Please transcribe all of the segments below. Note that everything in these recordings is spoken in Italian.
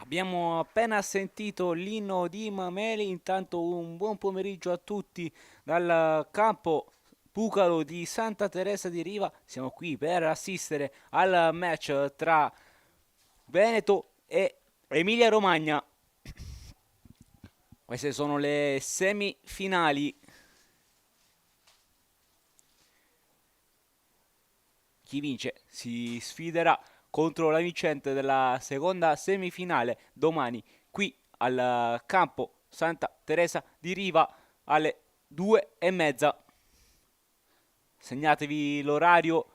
Abbiamo appena sentito l'inno di Mameli, intanto un buon pomeriggio a tutti dal campo Pucalo di Santa Teresa di Riva. Siamo qui per assistere al match tra Veneto e Emilia Romagna. Queste sono le semifinali. Chi vince si sfiderà contro la vincente della seconda semifinale domani qui al campo Santa Teresa di Riva alle 2:30. Segnatevi l'orario,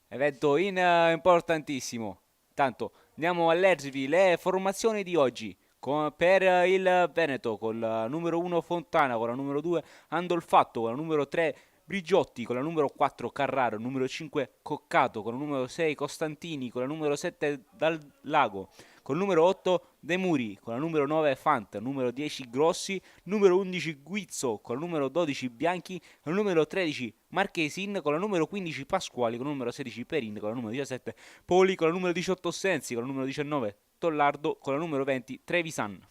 evento importantissimo. Intanto andiamo a leggervi le formazioni di oggi. Per il Veneto con la numero 1 Fontana, con la numero 2 Andolfatto, con la numero 3 Brigiotti, con la numero 4 Carraro, numero 5 Coccato, con la numero 6 Costantini, con la numero 7 Dal Lago, con il numero 8 De Muri, con la numero 9 Fant, numero 10 Grossi, numero 11 Guizzo, con il numero 12 Bianchi, con il numero 13 Marchesin, con la numero 15 Pasquali, con il numero 16 Perin, con la numero 17 Poli, con la numero 18 Sensi, con la numero 19 Tollardo, con la numero 20 Trevisan.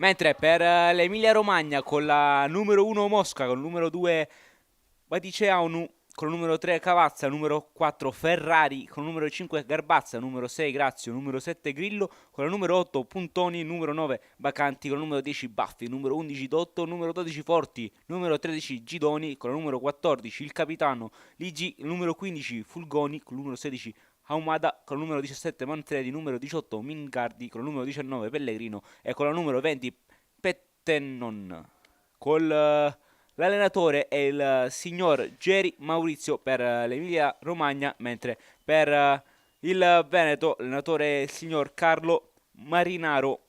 Mentre per l'Emilia Romagna con la numero 1 Mosca, con il numero 2 Baticeanu, con il numero 3 Cavazza, numero 4 Ferrari, con il numero 5 Garbazza, numero 6 Grazio, numero 7 Grillo, con il numero 8 Puntoni, numero 9 Bacanti, con il numero 10 Baffi, numero 11 Dotto, numero 12 Forti, numero 13 Gidoni, con il numero 14 il capitano Ligi, il numero 15 Fulgoni, con il numero 16 Aumada, con il numero 17 Manfredi, numero 18 Mingardi, con il numero 19 Pellegrino e con il numero 20 Pettennon. L'allenatore è il signor Geri Maurizio per l'Emilia Romagna, mentre per il Veneto l'allenatore è il signor Carlo Marinaro.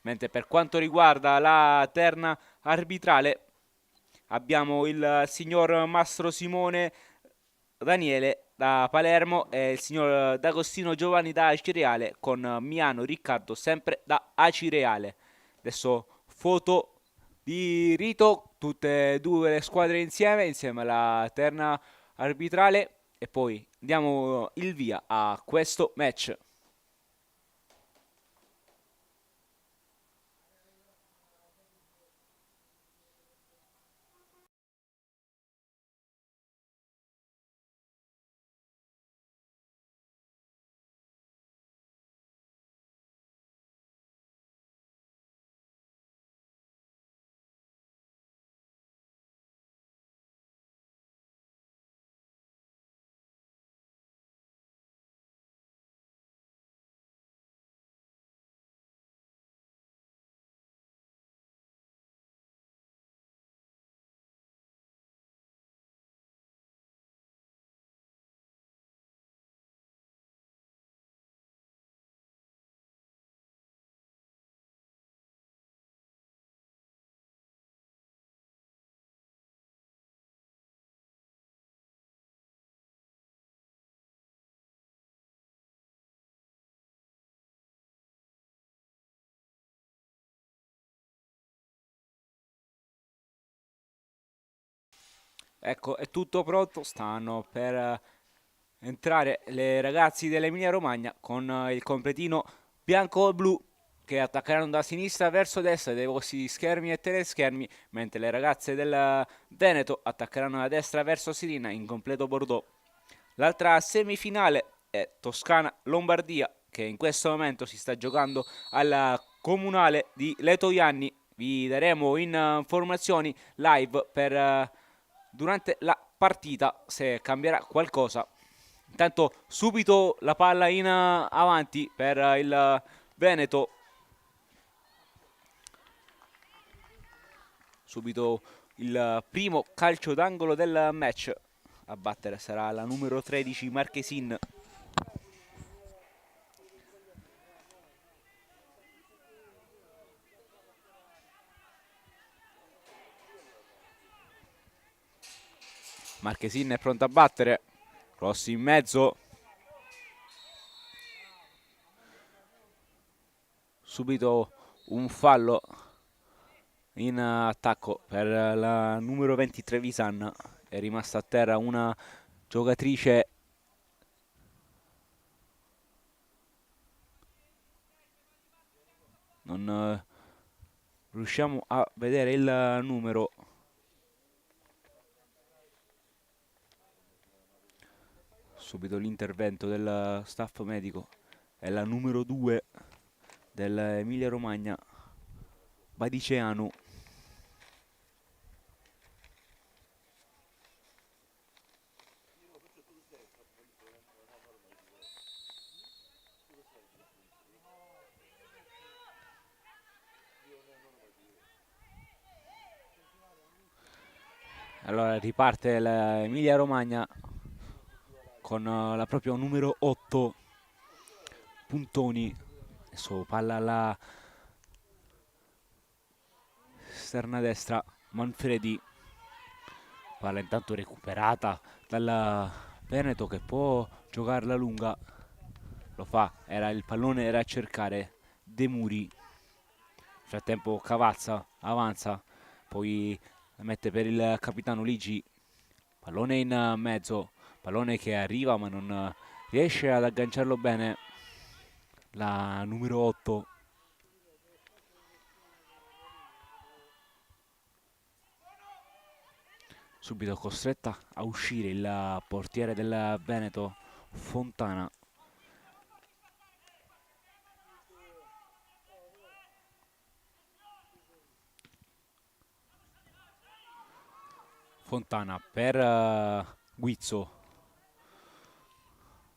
Mentre per quanto riguarda la terna arbitrale abbiamo il signor Mastro Simone Daniele da Palermo e il signor D'Agostino Giovanni da Acireale con Miano Riccardo sempre da Acireale. Adesso foto di rito, tutte e due le squadre insieme alla terna arbitrale e poi diamo il via a questo match. Ecco, è tutto pronto, stanno per entrare le ragazzi dell'Emilia Romagna con il completino bianco e blu che attaccheranno da sinistra verso destra dai vostri schermi e teleschermi, mentre le ragazze del Veneto attaccheranno da destra verso Sirina in completo bordeaux. L'altra semifinale è Toscana-Lombardia che in questo momento si sta giocando al comunale di Letoianni. Vi daremo informazioni live per durante la partita se cambierà qualcosa. Intanto subito la palla in avanti per il Veneto. Subito il primo calcio d'angolo del match. A battere sarà la numero 13 Marchesin. Marchesin è pronto a battere. Rossi in mezzo. Subito un fallo in attacco per la numero 23 Visan. È rimasta a terra una giocatrice non riusciamo a vedere il numero. Subito l'intervento del staff medico. È la numero 2 dell'Emilia Romagna, Badiceanu. Allora riparte l'Emilia Romagna con la propria numero 8, Puntoni. Adesso palla alla esterna destra, Manfredi. Palla intanto recuperata dal Veneto che può giocarla lunga. Lo fa, il pallone era a cercare De Muri. Nel frattempo Cavazza avanza, poi la mette per il capitano Ligi. Pallone in mezzo, pallone che arriva ma non riesce ad agganciarlo bene la numero 8. Subito costretta a uscire il portiere del Veneto, Fontana. Fontana per Guizzo.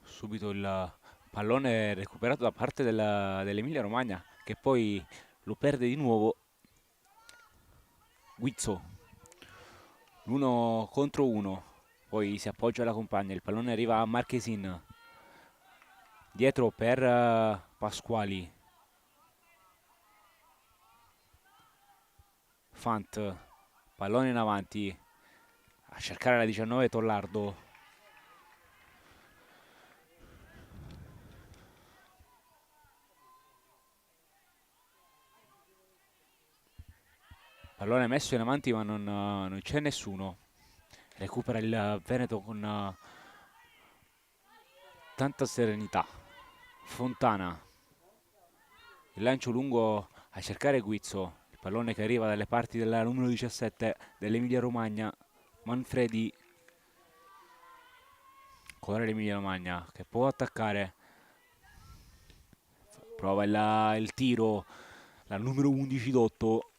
Subito il pallone recuperato da parte dell'Emilia Romagna che poi lo perde di nuovo. Guizzo, l'uno contro uno, poi si appoggia alla compagna, il pallone arriva a Marchesin. Dietro per Pasquali. Fant, pallone in avanti, a cercare la 19 Tollardo. Pallone messo in avanti ma non c'è nessuno. Recupera il Veneto con tanta serenità. Fontana, il lancio lungo a cercare Guizzo. Il pallone che arriva dalle parti della numero 17 dell'Emilia Romagna. Manfredi. Ancora l'Emilia Romagna che può attaccare. Prova il tiro. La numero 11 Dotto.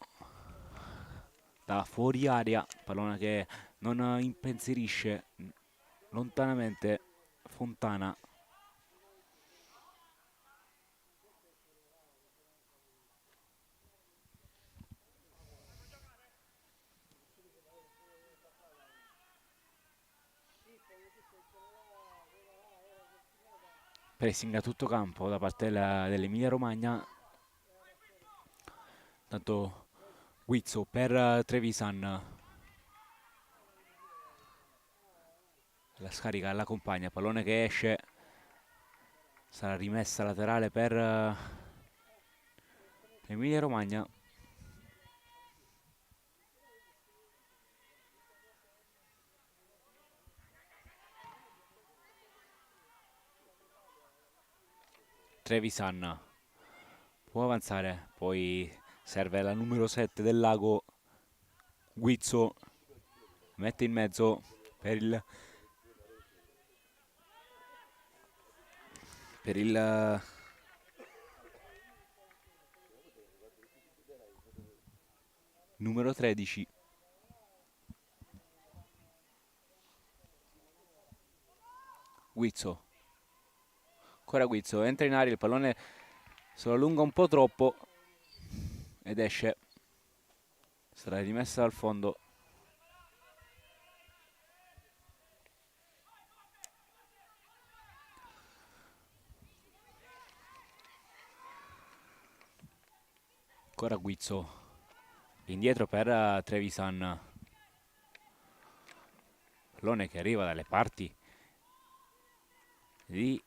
Da fuori aria. Pallone che non impensierisce. Lontanamente Fontana. Pressing a tutto campo da parte dell'Emilia Romagna. Tanto Guizzo per Trevisan. La scarica alla compagna, pallone che esce. Sarà rimessa laterale per Emilia Romagna. Trevisan può avanzare, poi serve la numero 7 del Lago. Guizzo mette in mezzo per il numero 13. Guizzo, ancora Guizzo, entra in aria, il pallone se lo allunga un po' troppo ed esce. Sarà rimessa al fondo. Ancora Guizzo, indietro per Trevisan. Pallone che arriva dalle parti di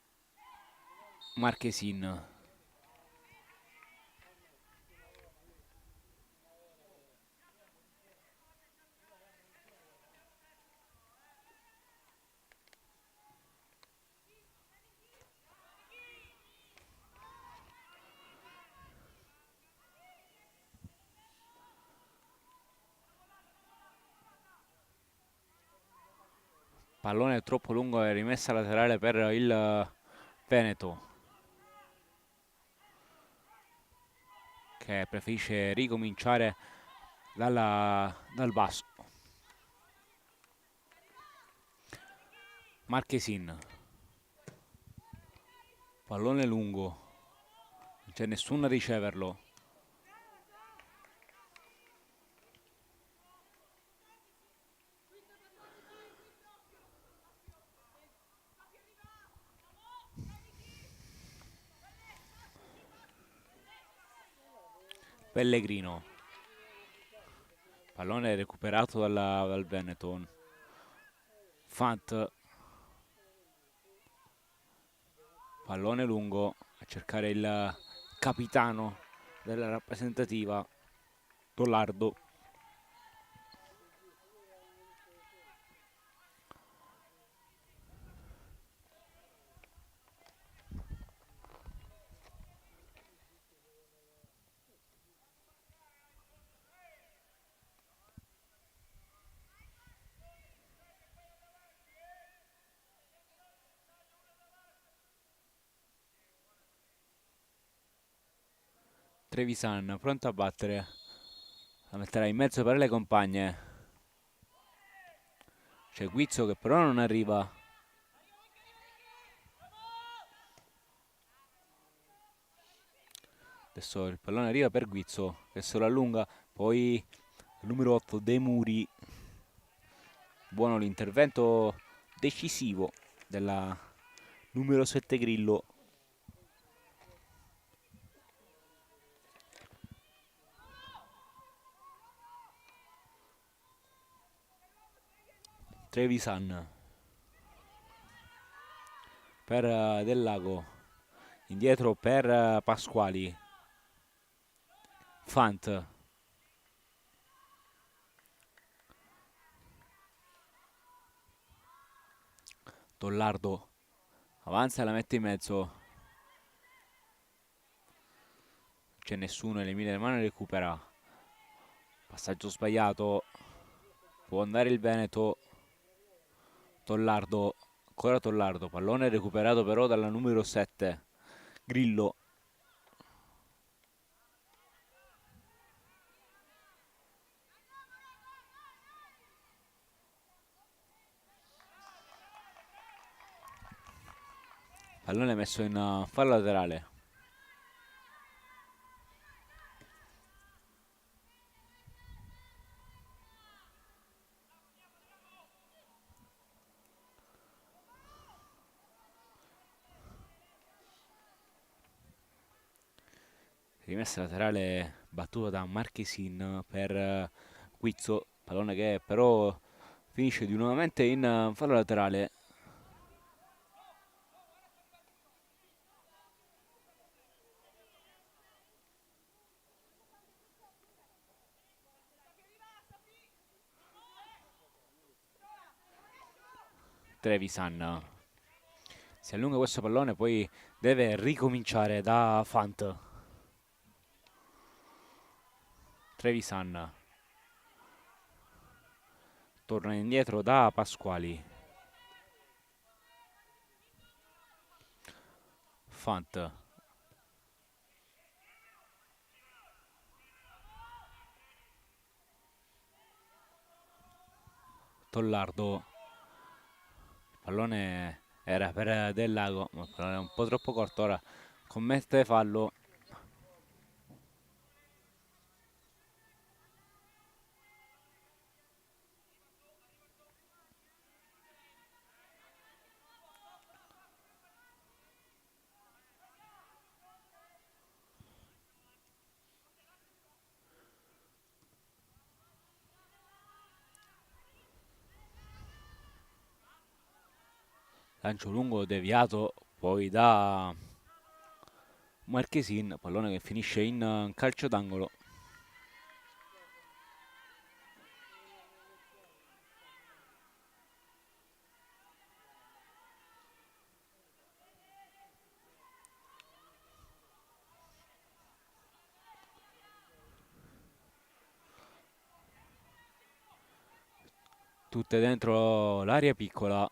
Marchesin. Pallone troppo lungo e rimessa laterale per il Veneto, che preferisce ricominciare dal basso. Marchesin, pallone lungo, non c'è nessuno a riceverlo. Pellegrino, pallone recuperato dal Benetton. Fant, pallone lungo a cercare il capitano della rappresentativa, Dollardo. Trevisan pronto a battere, la metterà in mezzo per le compagne. C'è Guizzo che però non arriva. Adesso il pallone arriva per Guizzo che se lo allunga, poi il numero 8 De Muri. Buono l'intervento decisivo della numero 7 Grillo. Trevisan per Del Lago, indietro per Pasquali. Fant, Dollardo avanza e la mette in mezzo, c'è nessuno, Emilia Romagna recupera, passaggio sbagliato, può andare il Veneto. Dollardo, ancora Dollardo, pallone recuperato però dalla numero 7 Grillo. Pallone messo in fallo laterale. Rimessa laterale battuta da Marchesin per Guizzo, pallone che però finisce di nuovamente in fallo laterale. Trevisan si allunga questo pallone, poi deve ricominciare da Fant. Trevisan torna indietro da Pasquali. Fant, Tollardo, il pallone era per Del Lago, ma il pallone è un po' troppo corto, ora commette fallo. Lancio lungo deviato poi da Marchesin, pallone che finisce in calcio d'angolo. tutte dentro l'area piccola.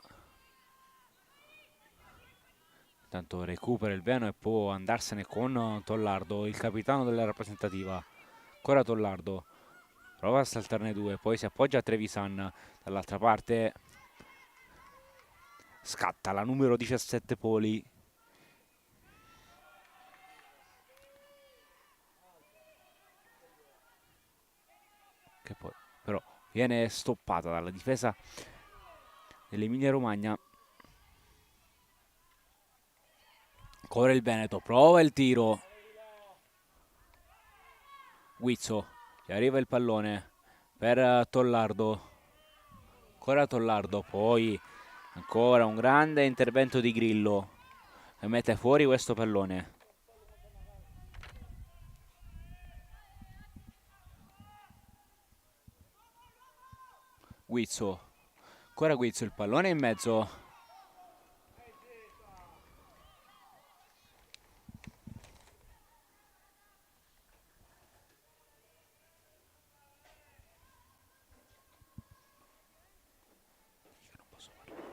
Intanto recupera il Veno e può andarsene con Tollardo, il capitano della rappresentativa. Ancora Tollardo, prova a saltarne due, poi si appoggia a Trevisan. Dall'altra parte scatta la numero 17 Poli. Che poi però viene stoppata dalla difesa dell'Emilia Romagna. Corre il Veneto, prova il tiro. Guizzo, gli arriva il pallone per Tollardo. Ancora Tollardo, poi ancora un grande intervento di Grillo che mette fuori questo pallone. Guizzo, ancora Guizzo, il pallone in mezzo.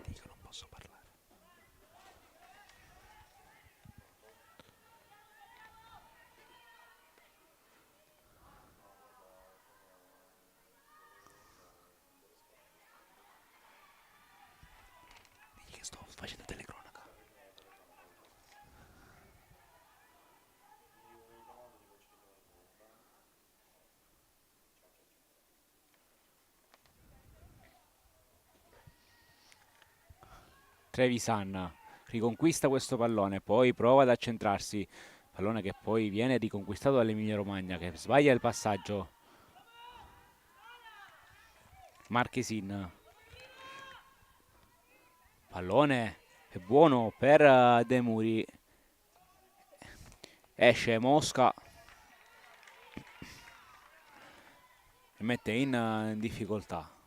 Dico non posso parlare. Digli che sto facendo telecronaca. Trevisan riconquista questo pallone, poi prova ad accentrarsi. Pallone che poi viene riconquistato dall'Emilia Romagna, che sbaglia il passaggio. Marchesin. Pallone è buono per De Muri. Esce Mosca e mette in difficoltà.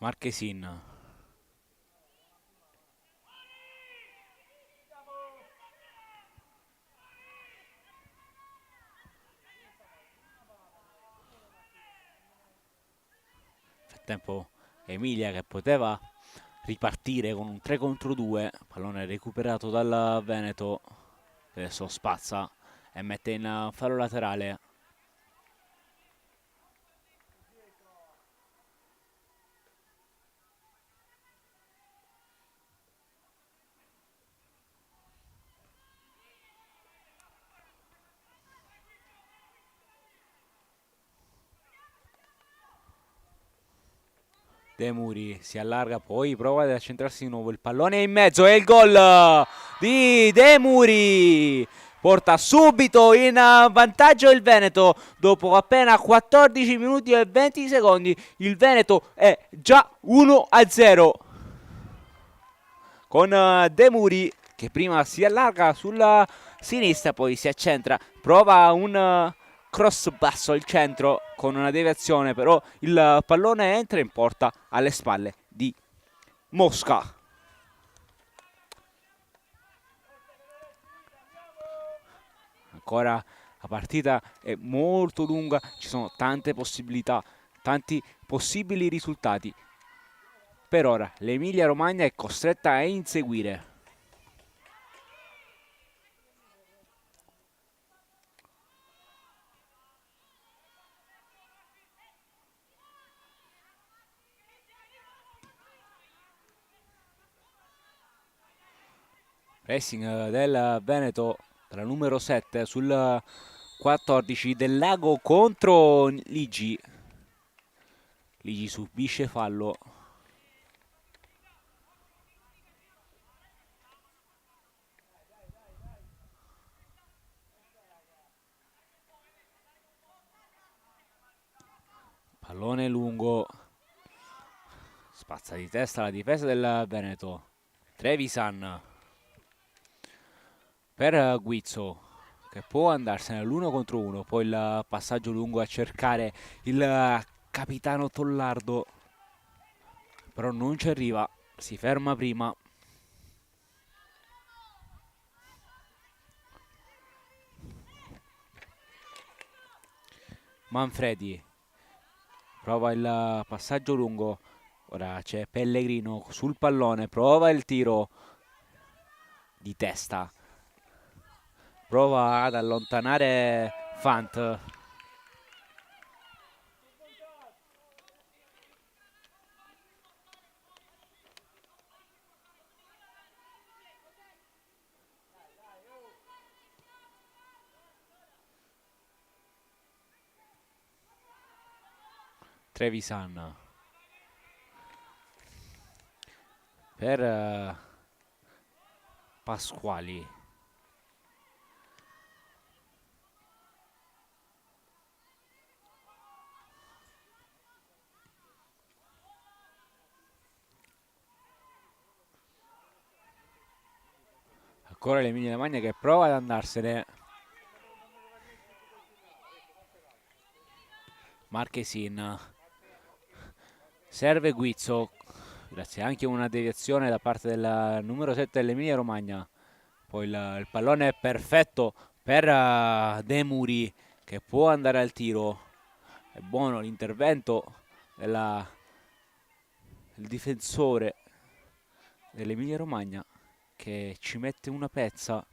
Marchesin. Frattempo Emilia che poteva ripartire con un 3 contro 2, pallone recuperato dal Veneto, adesso spazza e mette in fallo laterale. De Muri si allarga, poi prova ad accentrarsi di nuovo, il pallone è in mezzo e il gol di De Muri porta subito in vantaggio il Veneto. Dopo appena 14 minuti e 20 secondi il Veneto è già 1-0 con De Muri che prima si allarga sulla sinistra, poi si accentra, prova un cross basso al centro con una deviazione, però il pallone entra in porta alle spalle di Mosca. Ancora la partita è molto lunga, ci sono tante possibilità, tanti possibili risultati. Per ora l'Emilia Romagna è costretta a inseguire. Pressing del Veneto dalla numero 7 sul 14 del Lago contro Ligi. Ligi subisce fallo. Pallone lungo. Spazza di testa la difesa del Veneto. Trevisan per Guizzo che può andarsene all'1 contro 1. Poi il passaggio lungo a cercare il capitano Tollardo, però non ci arriva. Si ferma prima. Manfredi prova il passaggio lungo. Ora c'è Pellegrino sul pallone, prova il tiro di testa. Prova ad allontanare Fant. Trevisan per Pasquali. Ancora l'Emilia Romagna che prova ad andarsene. Marchesin. Serve Guizzo. Grazie anche a una deviazione da parte del numero 7 dell'Emilia Romagna. Poi il pallone è perfetto per De Muri che può andare al tiro. È buono l'intervento del difensore dell'Emilia Romagna che ci mette una pezza.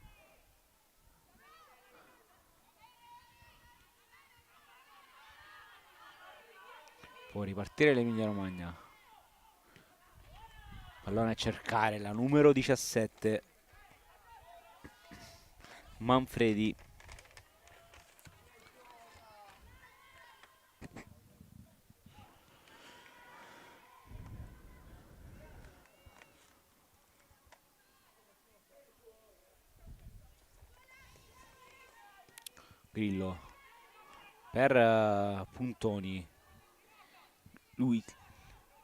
Può ripartire l'Emilia Romagna. Pallone a cercare la numero 17 Manfredi. Grillo per Puntoni. Lui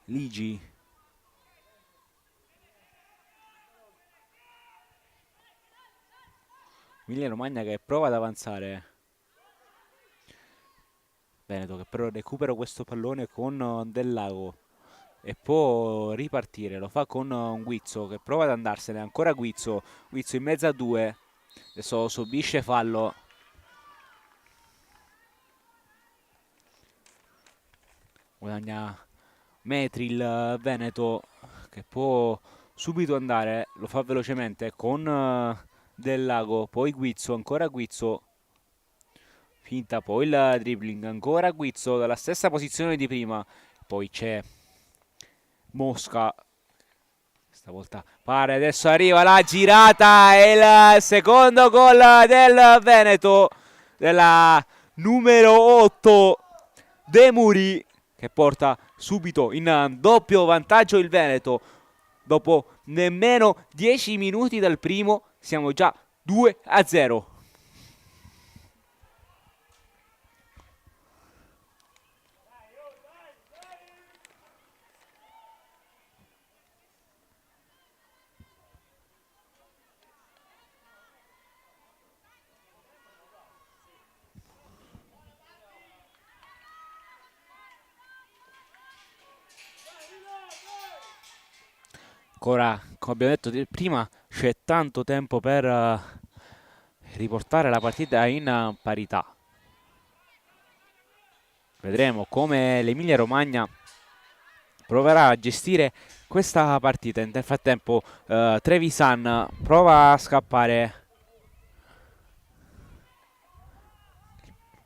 Ligi. Emilia Romagna che prova ad avanzare. Veneto che però recupera questo pallone con Del Lago e può ripartire. Lo fa con un Guizzo che prova ad andarsene. Ancora Guizzo. Guizzo in mezzo a due. Adesso subisce fallo. Guadagna metri il Veneto che può subito andare. Lo fa velocemente con Del Lago. Poi Guizzo. Ancora Guizzo. Finta poi il dribbling. Ancora Guizzo dalla stessa posizione di prima. Poi c'è Mosca. Stavolta pare, adesso arriva la girata e il secondo gol del Veneto, della numero 8 De Muri, che porta subito in doppio vantaggio il Veneto. Dopo nemmeno 10 minuti dal primo siamo già 2-0. Ancora, come abbiamo detto prima, c'è tanto tempo per riportare la partita in parità. Vedremo come l'Emilia Romagna proverà a gestire questa partita. Nel frattempo Trevisan prova a scappare.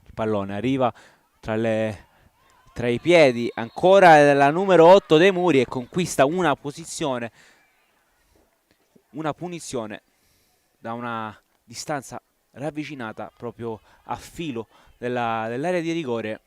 Il pallone arriva tra i piedi ancora della numero 8 dei Muri e conquista una posizione, una punizione da una distanza ravvicinata proprio a filo dell'area di rigore.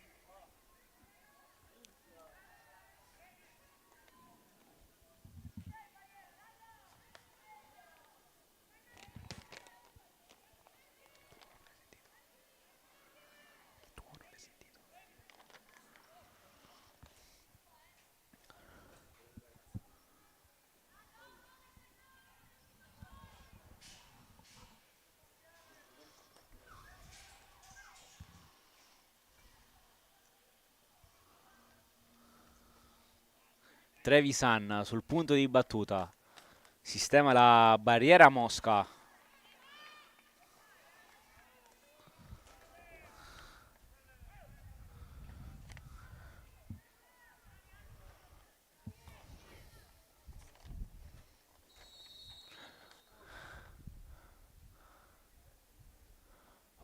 Trevisan sul punto di battuta. Sistema la barriera Mosca.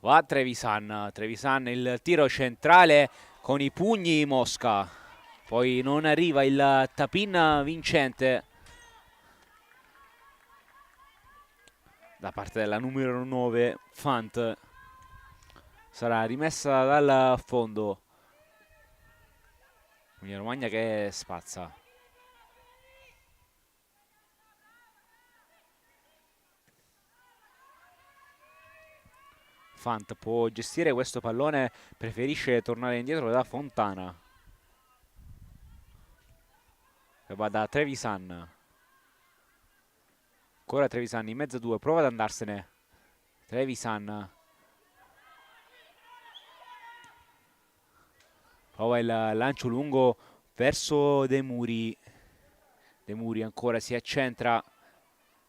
Va Trevisan. Trevisan il tiro centrale con i pugni Mosca. Poi non arriva il tap-in vincente da parte della numero 9 Fant. Sarà rimessa dal fondo. Emilia Romagna che spazza. Fant può gestire questo pallone, preferisce tornare indietro da Fontana. Che va da Trevisan. Ancora Trevisan in mezzo a due, prova ad andarsene. Trevisan. Prova il lancio lungo verso De Muri. De Muri ancora si accentra.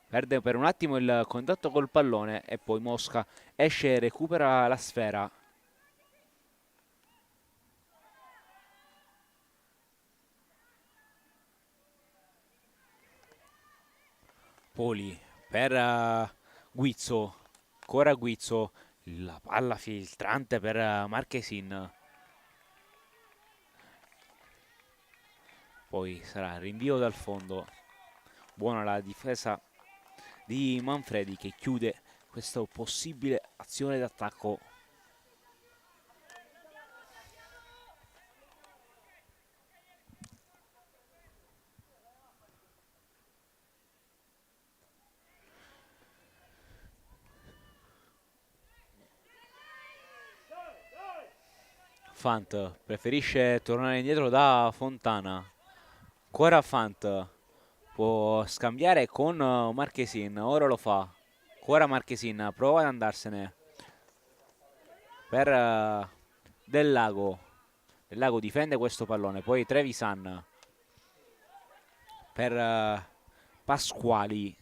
Perde per un attimo il contatto col pallone e poi Mosca esce e recupera la sfera. Poli per Guizzo. Ancora Guizzo. La palla filtrante per Marchesin. Poi sarà rinvio dal fondo. Buona la difesa di Manfredi che chiude questa possibile azione d'attacco. Fant preferisce tornare indietro da Fontana. Ancora Fant può scambiare con Marchesin, ora lo fa. Ancora Marchesin, prova ad andarsene per Del Lago. Del Lago difende questo pallone, poi Trevisan per Pasquali.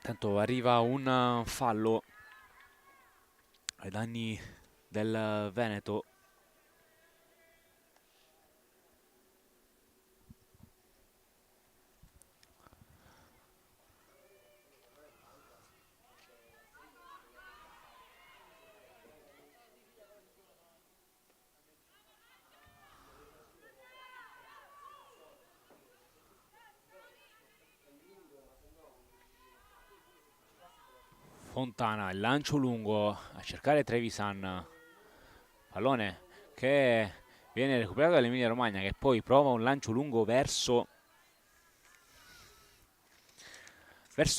Tanto arriva un fallo ai danni del Veneto. Fontana, il lancio lungo a cercare Trevisan. Pallone che viene recuperato dall'Emilia Romagna che poi prova un lancio lungo verso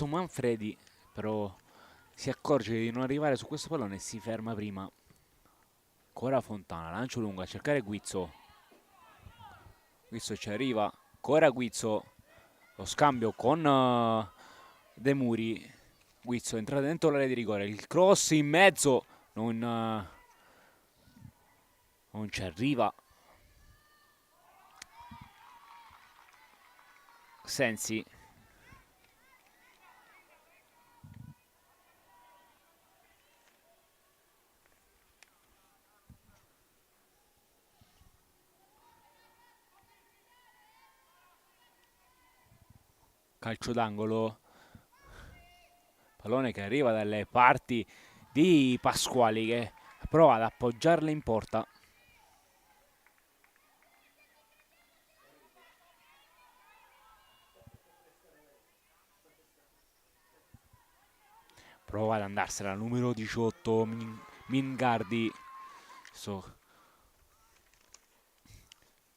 Manfredi, però si accorge di non arrivare su questo pallone e si ferma prima. Ancora Fontana, lancio lungo a cercare Guizzo. Guizzo ci arriva, ancora Guizzo, lo scambio con De Muri. Guizzo entra dentro l'area di rigore, il cross in mezzo, non ci arriva. Sensi. Calcio d'angolo. Pallone che arriva dalle parti di Pasquali che prova ad appoggiarla in porta. Prova ad andarsela, numero 18 Mingardi.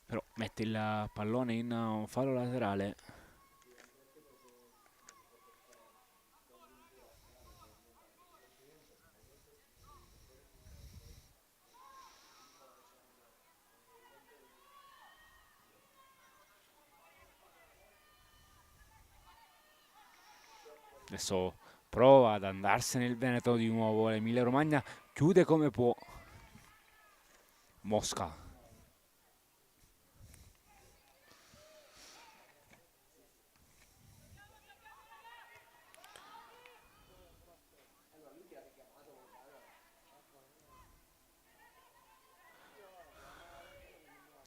Però mette il pallone in un fallo laterale. Adesso prova ad andarsene il Veneto di nuovo. L'Emilia Romagna chiude come può. Mosca.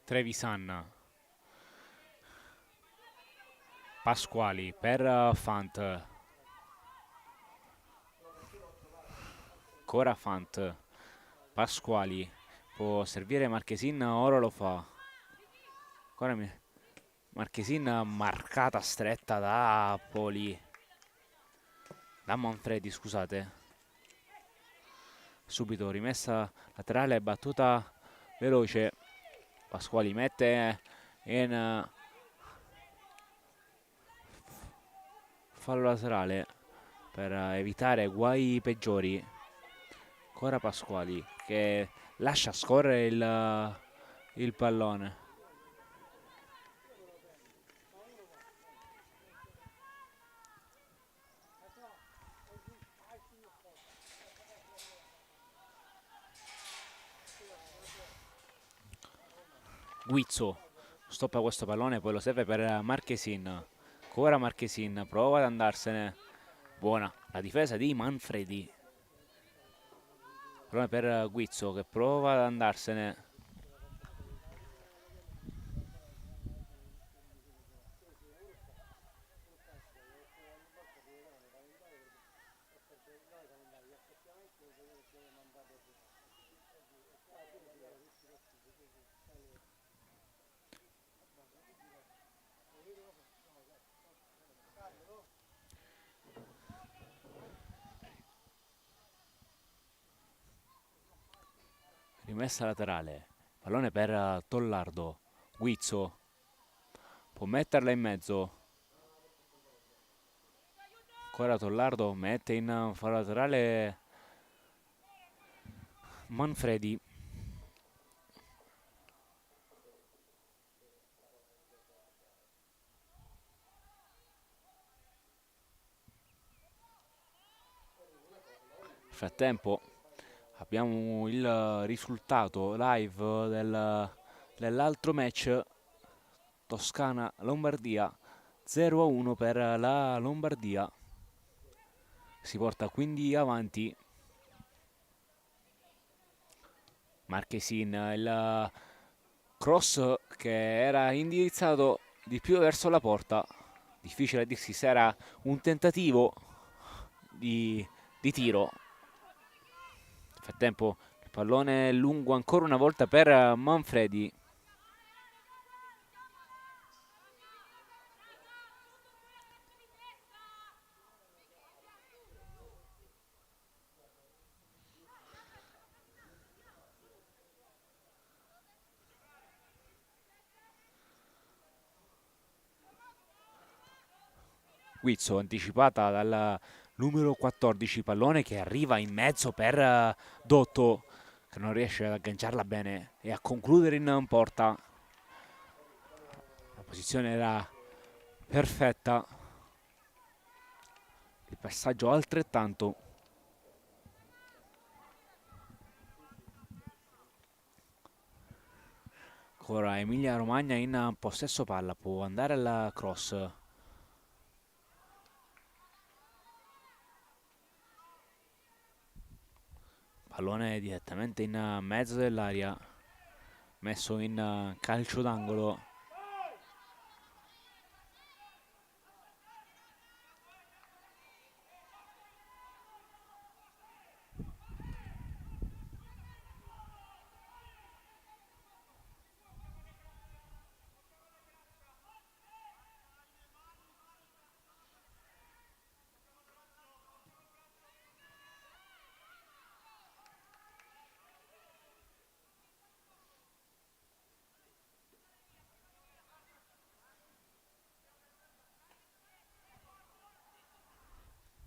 Trevisan. Pasquali per Fant. Ancora Fant. Pasquali. Può servire Marchesin, ora lo fa. Ancora Marchesin marcata stretta da Poli. Da Manfredi, scusate. Subito rimessa laterale, battuta veloce. Pasquali mette in fallo laterale per evitare guai peggiori. Ancora Pasquali che lascia scorrere il pallone. Guizzo stoppa questo pallone, poi lo serve per Marchesin. Ancora Marchesin, prova ad andarsene. Buona la difesa di Manfredi. Pallone per Guizzo che prova ad andarsene. Rimessa laterale. Pallone per Tollardo. Guizzo può metterla in mezzo. Ancora Tollardo mette in fallo laterale Manfredi. Nel frattempo abbiamo il risultato live dell'altro match Toscana-Lombardia. 0-1 per la Lombardia. Si porta quindi avanti. Marchesin, il cross che era indirizzato di più verso la porta. Difficile a dirsi se era un tentativo di tiro. Nel frattempo il pallone è lungo ancora una volta per Manfredi. Guizzo anticipata dal numero 14, pallone che arriva in mezzo per Dotto che non riesce ad agganciarla bene e a concludere in porta. La posizione era perfetta, il passaggio altrettanto. Ancora Emilia Romagna in possesso palla, può andare al cross. Pallone direttamente in mezzo dell'aria, messo in calcio d'angolo.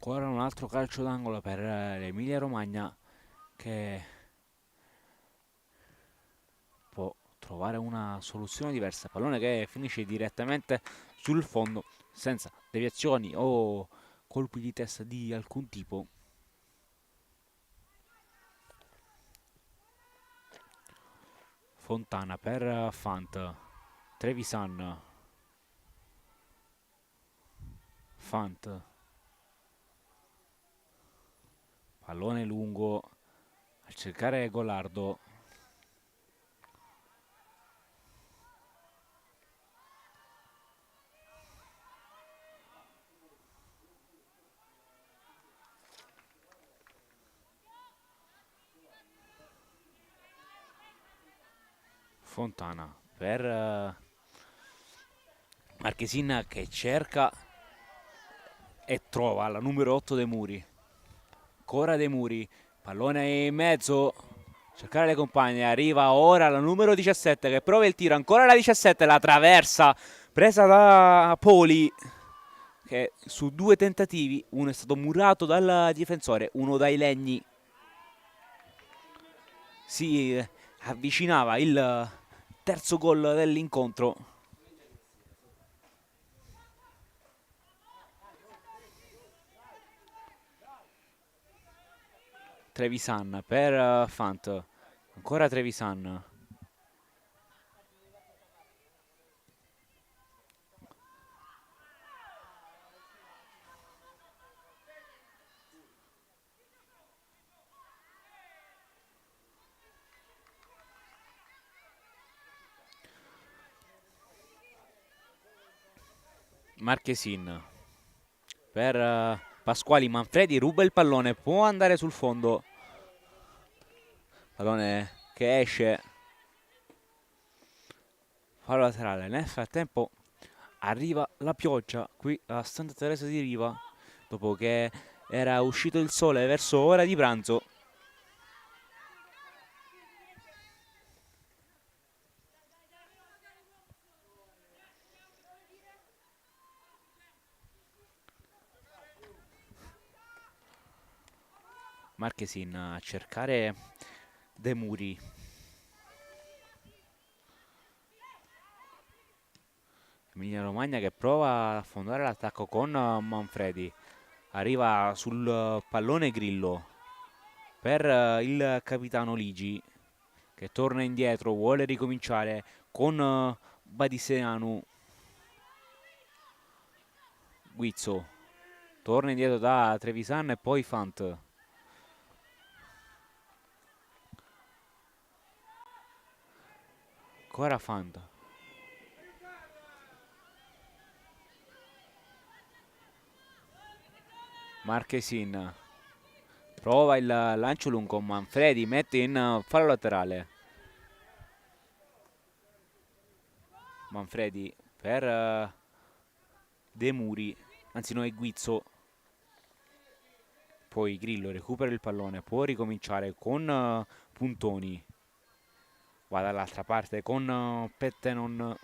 Ancora un altro calcio d'angolo per l'Emilia Romagna che può trovare una soluzione diversa. Pallone che finisce direttamente sul fondo senza deviazioni o colpi di testa di alcun tipo. Fontana per Fant. Trevisan. Fant. Pallone lungo a cercare Golardo. Fontana per Marchesin che cerca e trova la numero 8 De Muri. Ancora De Muri, pallone in mezzo, cercare le compagne, arriva ora la numero 17 che prova il tiro, ancora la 17, la traversa, presa da Poli che su 2 tentativi, uno è stato murato dal difensore, uno dai legni. Si avvicinava il terzo gol dell'incontro. Trevisan per Fant, ancora Trevisan. Marchesin per Pasquali. Manfredi ruba il pallone, può andare sul fondo, pallone che esce, fallo laterale. Nel frattempo arriva la pioggia qui a Santa Teresa di Riva dopo che era uscito il sole verso ora di pranzo. Marchesin a cercare De Muri. Emilia Romagna che prova a affondare l'attacco con Manfredi. Arriva sul pallone Grillo per il capitano Ligi che torna indietro, vuole ricominciare con Badiseanu. Guizzo torna indietro da Trevisan e poi Fant. Ancora Fant. Marchesin prova il lancio lungo, Manfredi mette in fallo laterale. Manfredi per De Muri, anzi no, è Guizzo. Poi Grillo recupera il pallone, può ricominciare con Puntoni. Va dall'altra parte con Pettenon,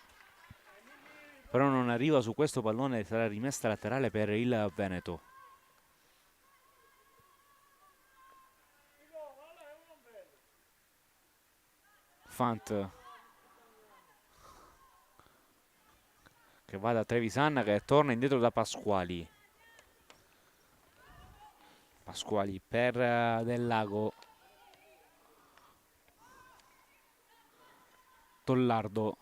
però non arriva su questo pallone, sarà rimessa laterale per il Veneto. Fant che va da Trevisan che torna indietro da Pasquali. Pasquali per Del Lago. Tollardo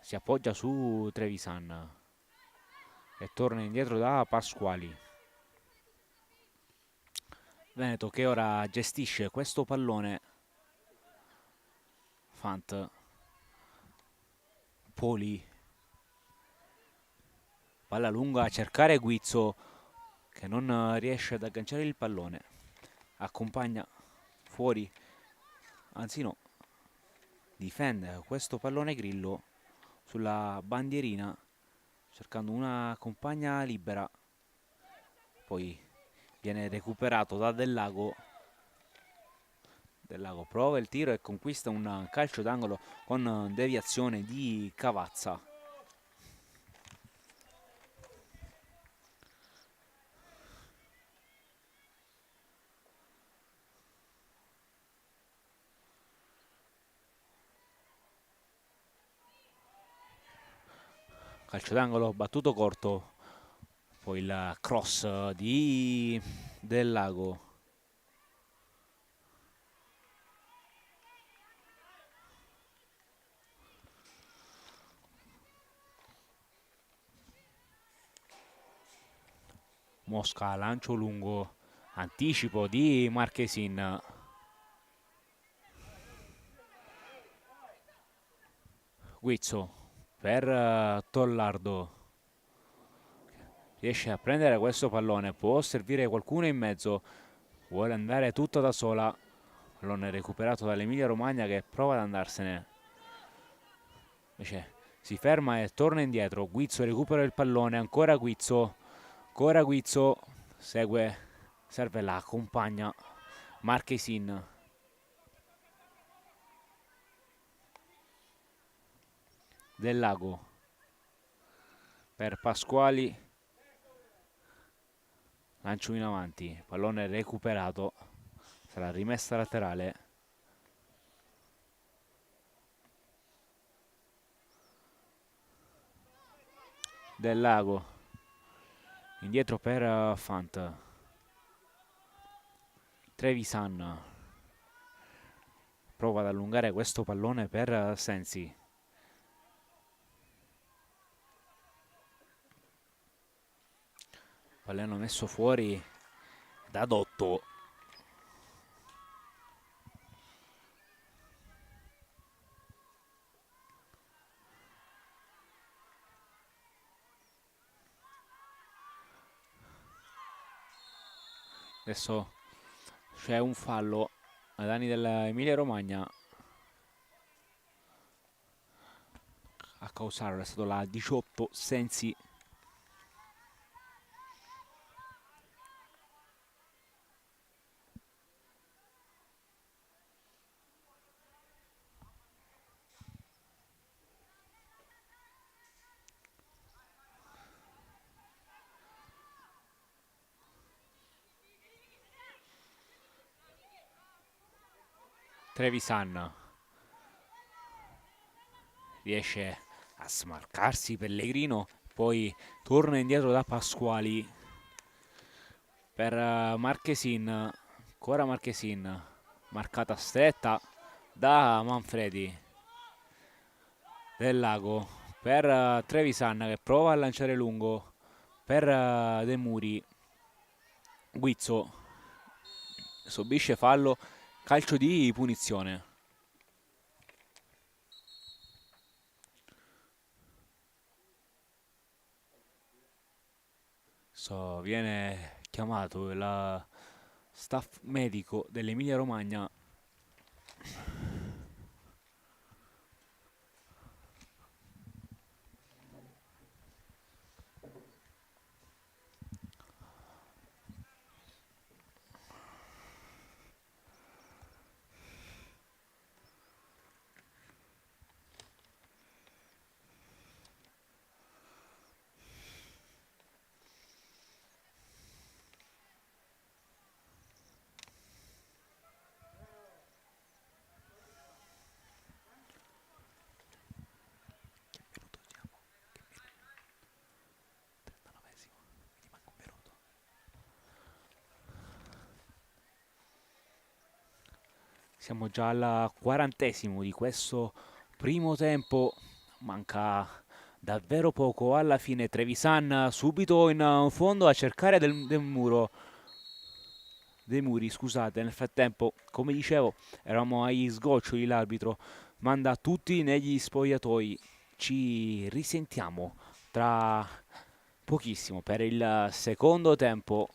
si appoggia su Trevisan e torna indietro da Pasquali. Veneto che ora gestisce questo pallone. Fant. Poli. Palla lunga a cercare Guizzo che non riesce ad agganciare il pallone. Accompagna fuori, anzi no, difende questo pallone Grillo sulla bandierina cercando una compagna libera. Poi viene recuperato da Del Lago. Del Lago prova il tiro e conquista un calcio d'angolo con deviazione di Cavazza. Calcio d'angolo battuto corto Poi il cross di Del Lago. Mosca, lancio lungo, anticipo di Marchesin. Guizzo per Tollardo. Riesce a prendere questo pallone, può servire qualcuno in mezzo, vuole andare tutto da sola. Pallone recuperato dall'Emilia Romagna che prova ad andarsene. Invece si ferma e torna indietro. Guizzo recupera il pallone, ancora Guizzo. Ancora Guizzo, segue, serve la compagna Marchesin. Del Lago per Pasquali, lancio in avanti, pallone recuperato, sarà rimessa laterale. Del Lago, indietro per Fant. Trevisan prova ad allungare questo pallone per Sensi. Pallone messo fuori da Dotto. Adesso c'è un fallo ai danni dell'Emilia Romagna. A causarlo è stato la 18 Sensi. Trevisan riesce a smarcarsi Pellegrino, poi torna indietro da Pasquali per Marchesin, ancora Marchesin, marcata stretta da Manfredi. Del Lago per Trevisan che prova a lanciare lungo per De Muri. Guizzo subisce fallo, calcio di punizione. Viene chiamato il staff medico dell'Emilia Romagna. Siamo già al 40° di questo primo tempo, manca davvero poco alla fine. Trevisan subito in fondo a cercare del muro. Dei muri, scusate, nel frattempo, come dicevo, eravamo agli sgoccioli, l'arbitro manda tutti negli spogliatoi. Ci risentiamo tra pochissimo per il secondo tempo.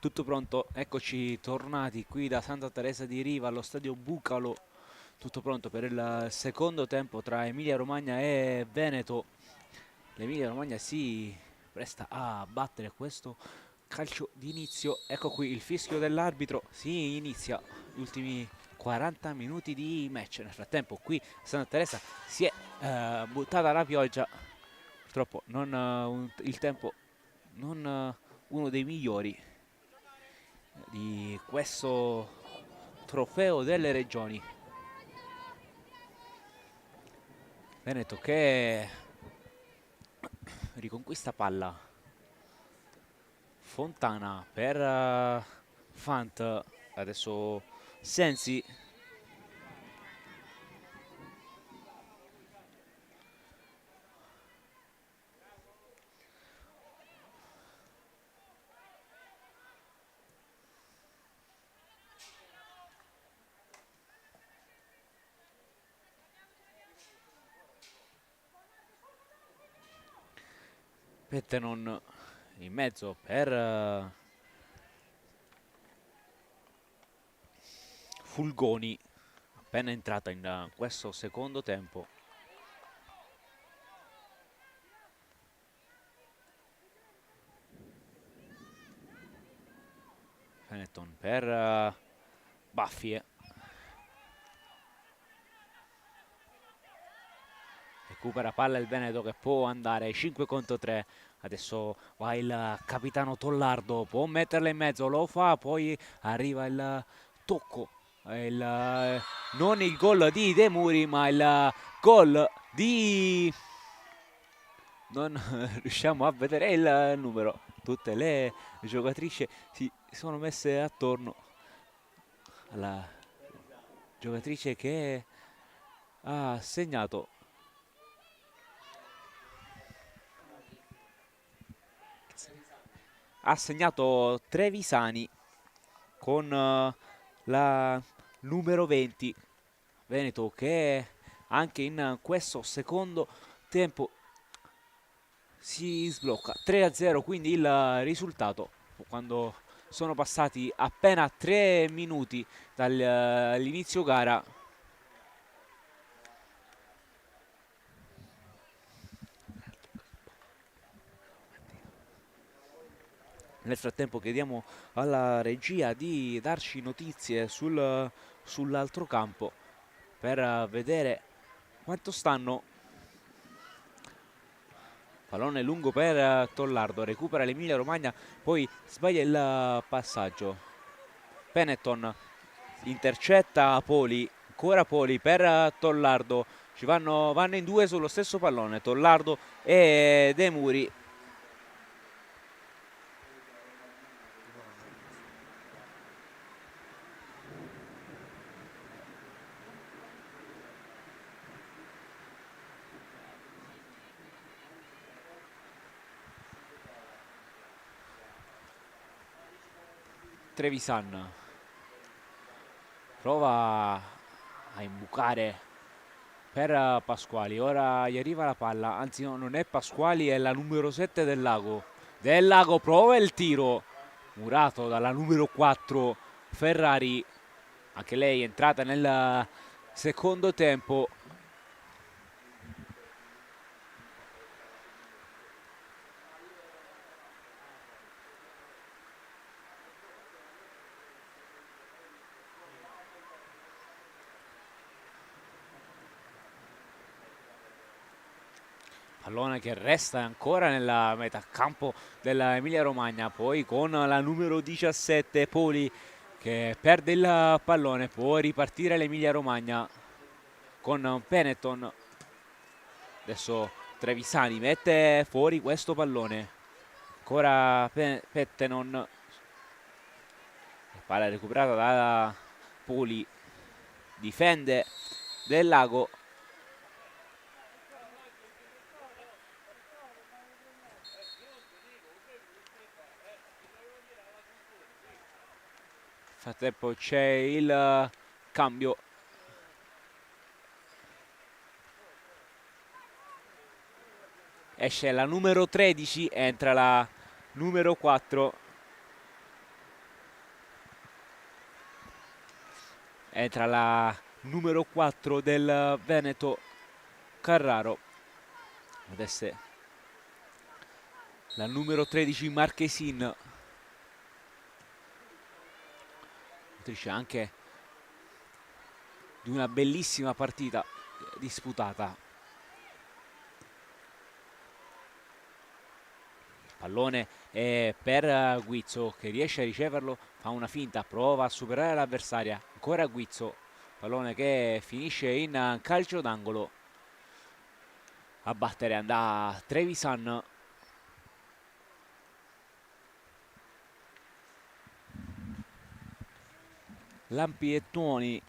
Tutto pronto, eccoci tornati qui da Santa Teresa di Riva allo stadio Bucalo. Tutto pronto per il secondo tempo tra Emilia Romagna e Veneto. L'Emilia Romagna si presta a battere questo calcio d'inizio. Ecco qui il fischio dell'arbitro. Si inizia gli ultimi 40 minuti di match. Nel frattempo qui Santa Teresa si è buttata la pioggia. Purtroppo non, il tempo non uno dei migliori di questo trofeo delle regioni. Veneto che riconquista palla. Fontana per Fant. Adesso Sensi. Pettenon in mezzo per Fulgoni, appena entrata in questo secondo tempo. Fenetton per Baffie. Recupera palla il Veneto che può andare 5 contro 3. Adesso va il capitano Tollardo, può metterla in mezzo, lo fa, poi arriva il tocco. Non il gol di De Muri, ma il gol di... Non riusciamo a vedere il numero. Tutte le giocatrici si sono messe attorno alla giocatrice che ha segnato. Ha segnato Trevisani con la numero 20. Veneto che anche in questo secondo tempo si sblocca 3-0, quindi il risultato quando sono passati appena 3 minuti dall'inizio gara. Nel frattempo chiediamo alla regia di darci notizie sull'altro campo per vedere quanto stanno. Pallone lungo per Tollardo, recupera l'Emilia Romagna, poi sbaglia il passaggio. Benetton intercetta Poli, ancora Poli per Tollardo, vanno in due sullo stesso pallone, Tollardo e De Muri. Trevisan prova a imbucare per Pasquali, ora gli arriva la palla, anzi no, non è Pasquali, è la numero 7 del Lago. Del Lago prova il tiro, murato dalla numero 4 Ferrari, anche lei è entrata nel secondo tempo. Pallone che resta ancora nella metà campo dell'Emilia Romagna, poi con la numero 17 Poli che perde il pallone, può ripartire l'Emilia Romagna con Benetton. Adesso Trevisani mette fuori questo pallone, ancora Pettenon, palla recuperata da Poli, difende Del Lago. Nel frattempo c'è il cambio. Esce la numero 13, entra la numero 4. entra la numero 4 del Veneto, Carraro. Adesso la numero 13 Marchesin, autrice anche di una bellissima partita disputata. Pallone per Guizzo, che riesce a riceverlo, fa una finta, prova a superare l'avversaria, ancora Guizzo, pallone che finisce in calcio d'angolo. A battere andrà Trevisan. Lampi e tuoni,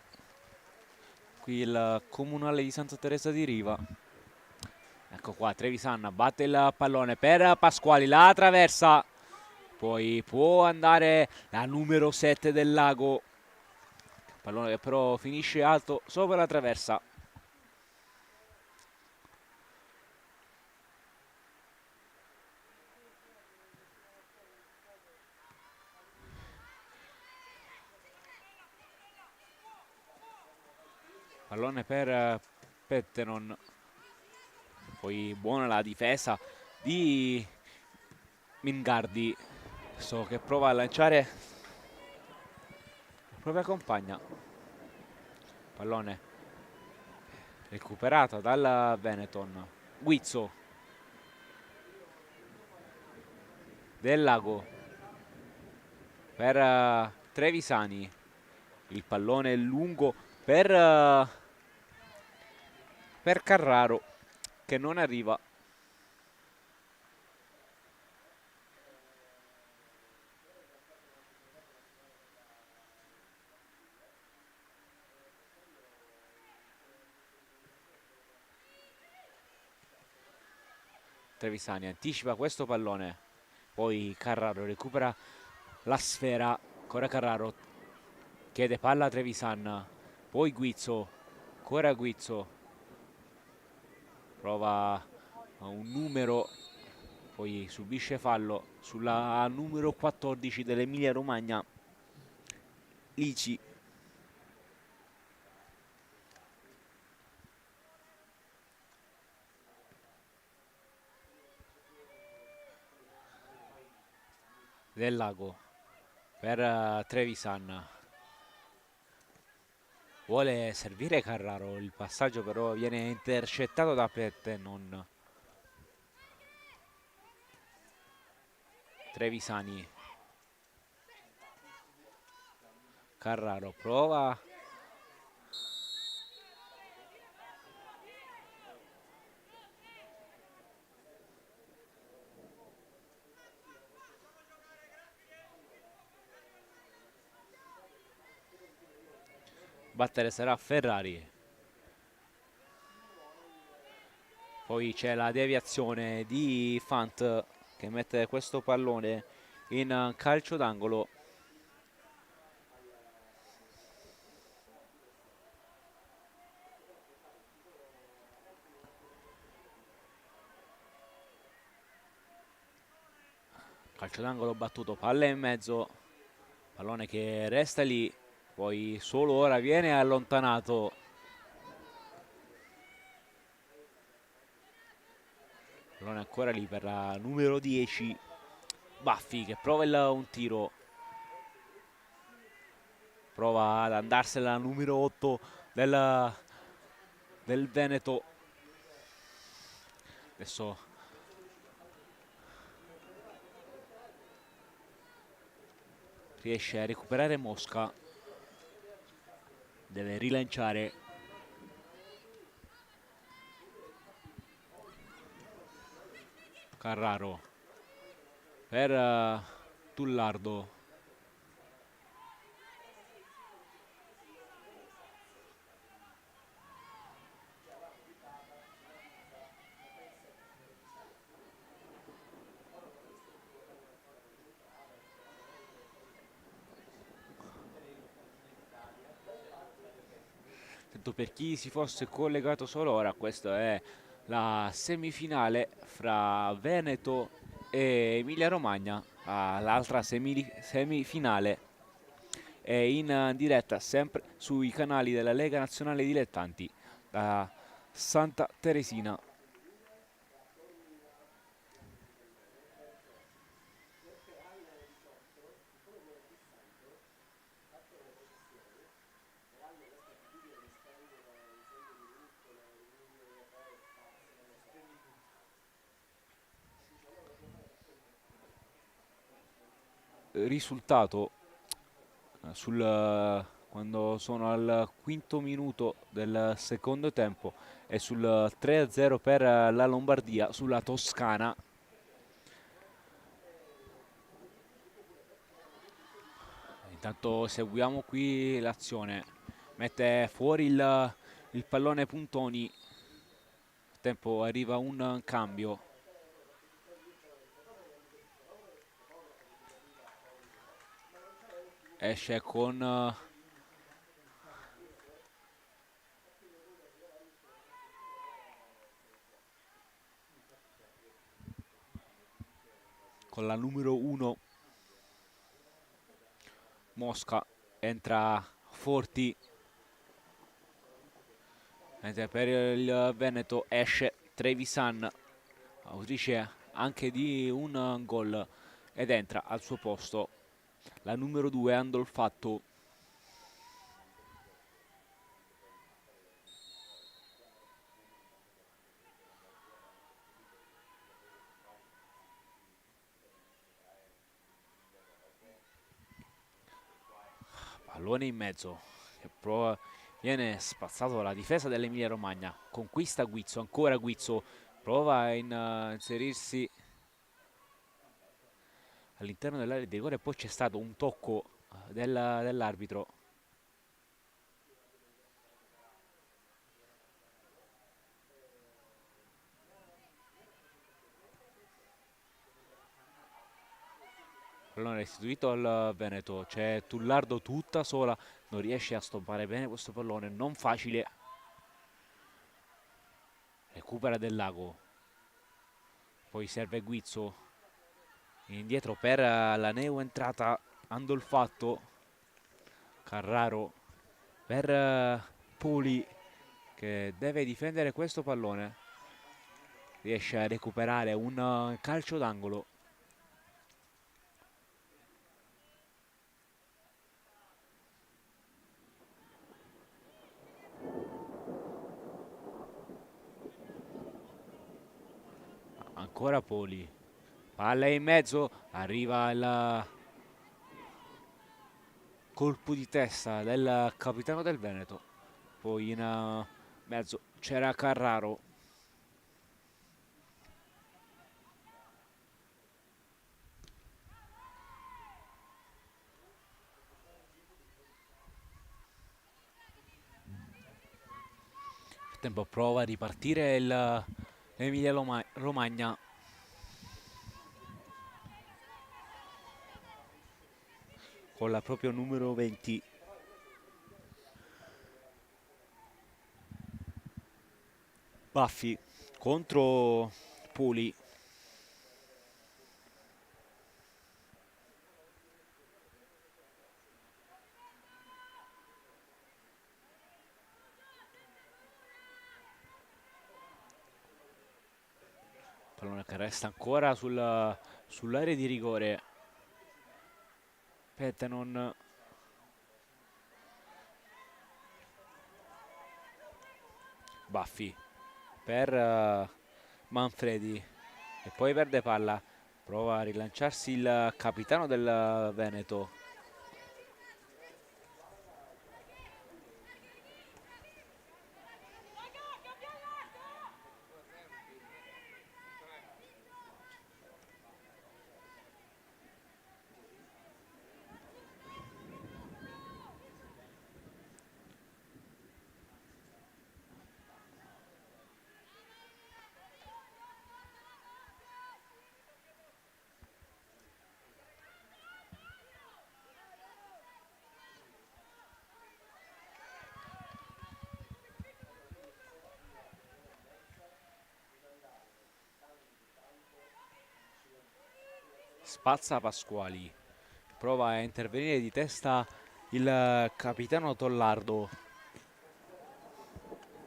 qui il comunale di Santa Teresa di Riva. Ecco qua, Trevisan batte il pallone per Pasquali, la traversa, poi può andare la numero 7 del Lago, pallone che però finisce alto sopra la traversa. Pallone per Pettenon, poi buona la difesa di Mingardi, so che prova a lanciare la propria compagna. Pallone recuperato dal Benetton. Guizzo, Del Lago per Trevisani, il pallone è lungo per Carraro, che non arriva. Trevisani anticipa questo pallone, poi Carraro recupera la sfera, ancora Carraro chiede palla a Trevisan, poi Guizzo, ancora Guizzo, prova a un numero, poi subisce fallo sulla numero 14 dell'Emilia Romagna, Lici. Del Lago per Trevisan, vuole servire Carraro, il passaggio però viene intercettato da Pettenon. Trevisani, Carraro prova, battere sarà Ferrari, poi c'è la deviazione di Fant che mette questo pallone in calcio d'angolo. Calcio d'angolo battuto, palla in mezzo, pallone che resta lì, poi solo ora viene allontanato. Pallone ancora lì per la numero 10 Baffi, che prova un tiro, prova ad andarsela la numero 8 del Veneto. Adesso riesce a recuperare Mosca, deve rilanciare. Carraro per Tullardo, per chi si fosse collegato solo ora, questa è la semifinale fra Veneto e Emilia Romagna, l'altra semifinale e in diretta sempre sui canali della Lega Nazionale Dilettanti da Santa Teresina. Risultato quando sono al quinto minuto del secondo tempo è sul 3-0 per la Lombardia sulla Toscana. Intanto seguiamo qui l'azione, mette fuori il pallone Puntoni, nel tempo arriva un cambio, esce con la numero 1 Mosca, entra Forti, mentre per il Veneto esce Trevisan, autrice anche di un gol, ed entra al suo posto la numero 2 Andolfatto. Pallone in mezzo, che viene spazzato dalla difesa dell'Emilia Romagna, conquista Guizzo, ancora Guizzo, prova a inserirsi all'interno dell'area di rigore, poi c'è stato un tocco dell'arbitro. Pallone restituito al Veneto, c'è Tullardo tutta sola, non riesce a stoppare bene questo pallone, non facile. Recupera Del Lago, poi serve Guizzo, indietro per la neo entrata Andolfatto, Carraro per Poli che deve difendere questo pallone, riesce a recuperare un calcio d'angolo. Ancora Poli, palla in mezzo, arriva il colpo di testa del capitano del Veneto, poi in mezzo c'era Carraro. Nel tempo prova a ripartire l'Emilia Romagna, con la propria numero 20 Baffi contro Poli. Pallone che resta ancora sull'area di rigore. Pettenon, Baffi per Manfredi e poi perde palla, prova a rilanciarsi il capitano del Veneto. Spazza Pasquali, prova a intervenire di testa il capitano Tollardo.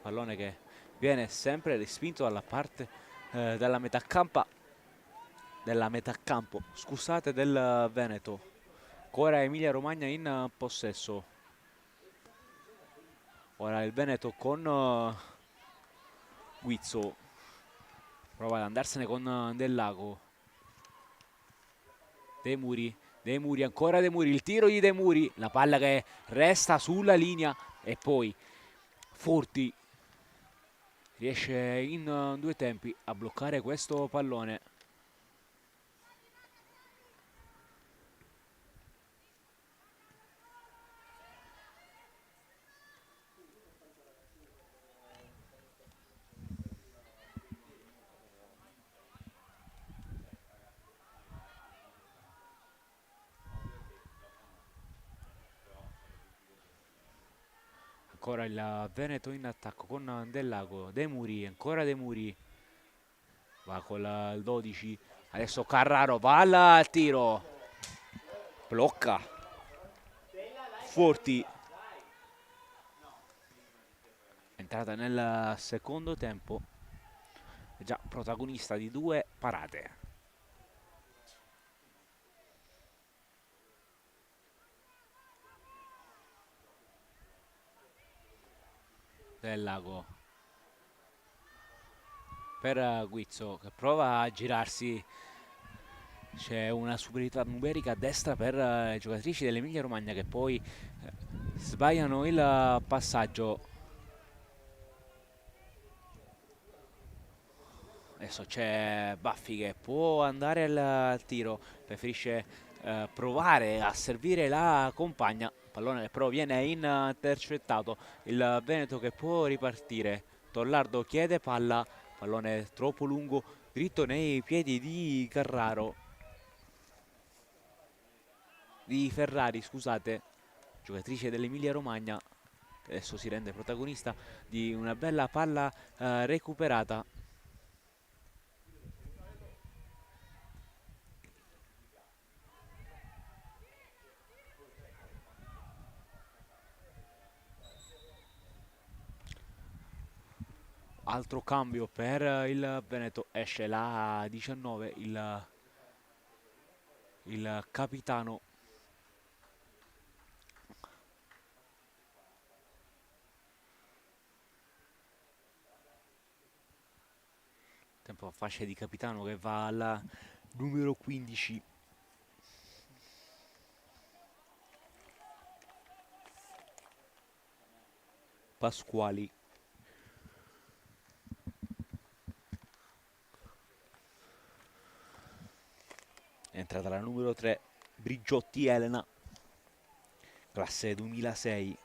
Pallone che viene sempre respinto dalla parte della metà campo, scusate, del Veneto. Ancora Emilia Romagna in possesso. Ora il Veneto con Guizzo. Prova ad andarsene con Del Lago. De Muri. De Muri, ancora De Muri. Il tiro di De Muri. La palla che resta sulla linea. E poi Forti riesce in due tempi a bloccare questo pallone. Ancora il Veneto in attacco con Del Lago. De Muri, ancora De Muri. Va con il 12. Adesso Carraro, palla al tiro. Blocca. Forti. Entrata nel secondo tempo. Già protagonista di due parate. Del Lago. Per Guizzo che prova a girarsi. C'è una superiorità numerica a destra per le giocatrici dell'Emilia Romagna che poi sbagliano il passaggio. Adesso c'è Baffi che può andare al tiro, preferisce provare a servire la compagna. Pallone che però viene intercettato. Il Veneto che può ripartire. Tollardo chiede palla, pallone troppo lungo, dritto nei piedi di Carraro. Di Ferrari, scusate, giocatrice dell'Emilia Romagna, che adesso si rende protagonista di una bella palla recuperata. Altro cambio per il Veneto, esce la 19, il capitano. Tempo a fascia di capitano che va alla numero 15. Pasquali. È entrata la numero 3, Brigiotti Elena, classe 2006.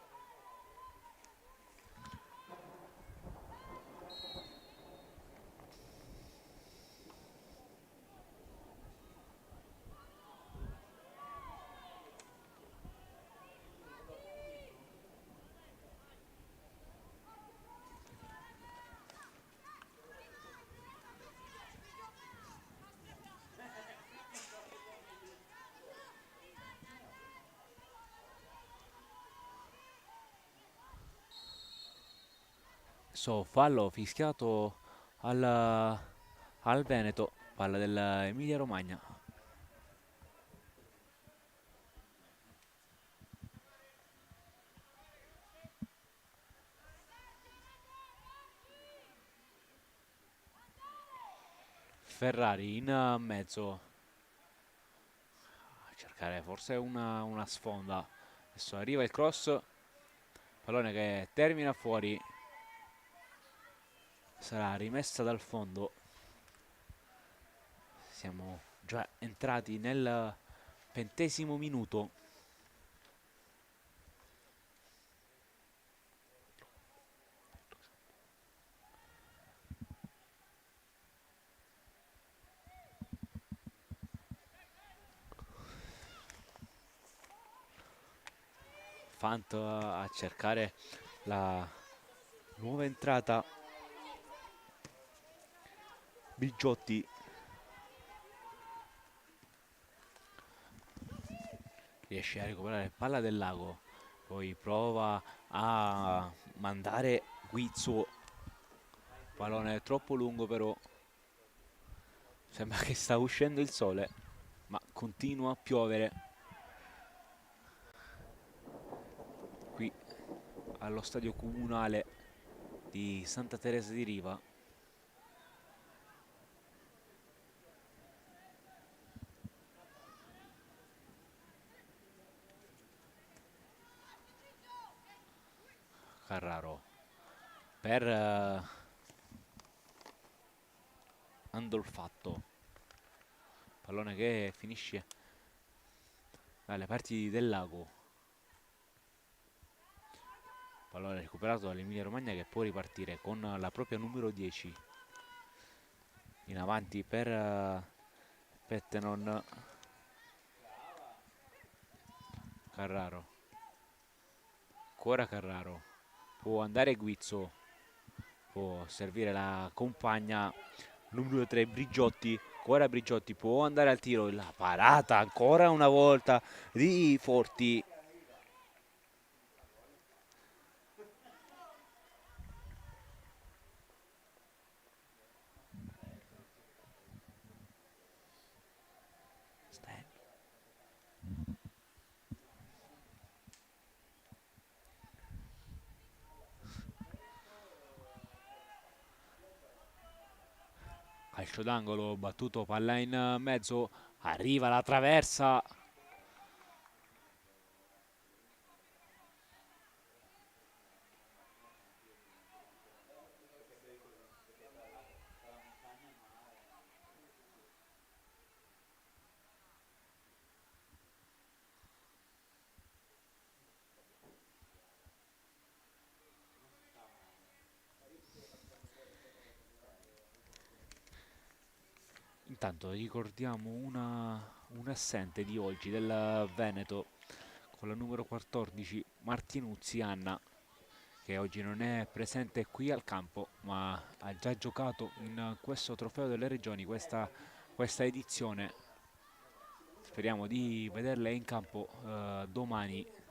Fallo fischiato al Veneto, palla dell'Emilia Romagna. Ferrari in mezzo a cercare forse una sfonda. Adesso arriva il cross, pallone che termina fuori, sarà rimessa dal fondo. Siamo già entrati nel 20° minuto. Fant a cercare la nuova entrata. Biggiotti riesce a recuperare palla del Lago. poi prova a mandare Guizzo, pallone troppo lungo però, sembra che sta uscendo il sole, ma continua a piovere qui allo stadio comunale di Santa Teresa di Riva. Carraro per Andolfatto, pallone che finisce dalle parti del lago, pallone recuperato dall'Emilia Romagna che può ripartire con la propria numero 10 in avanti per Pettenon. Carraro, ancora Carraro, può andare Guizzo, può servire la compagna numero 3 Brigiotti, ancora Brigiotti, può andare al tiro, la parata ancora una volta di Forti. Calcio d'angolo, battuto, palla in mezzo, arriva la traversa. Intanto ricordiamo un assente di oggi del Veneto con la numero 14 Martinuzzi Anna, che oggi non è presente qui al campo ma ha già giocato in questo trofeo delle regioni, questa edizione. Speriamo di vederla in campo domani.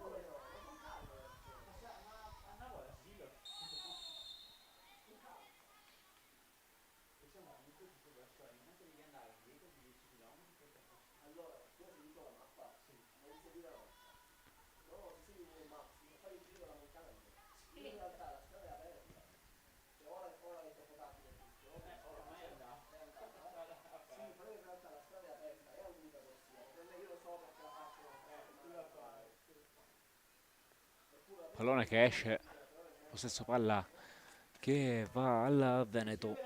Pallone che esce, possesso palla che va al Veneto.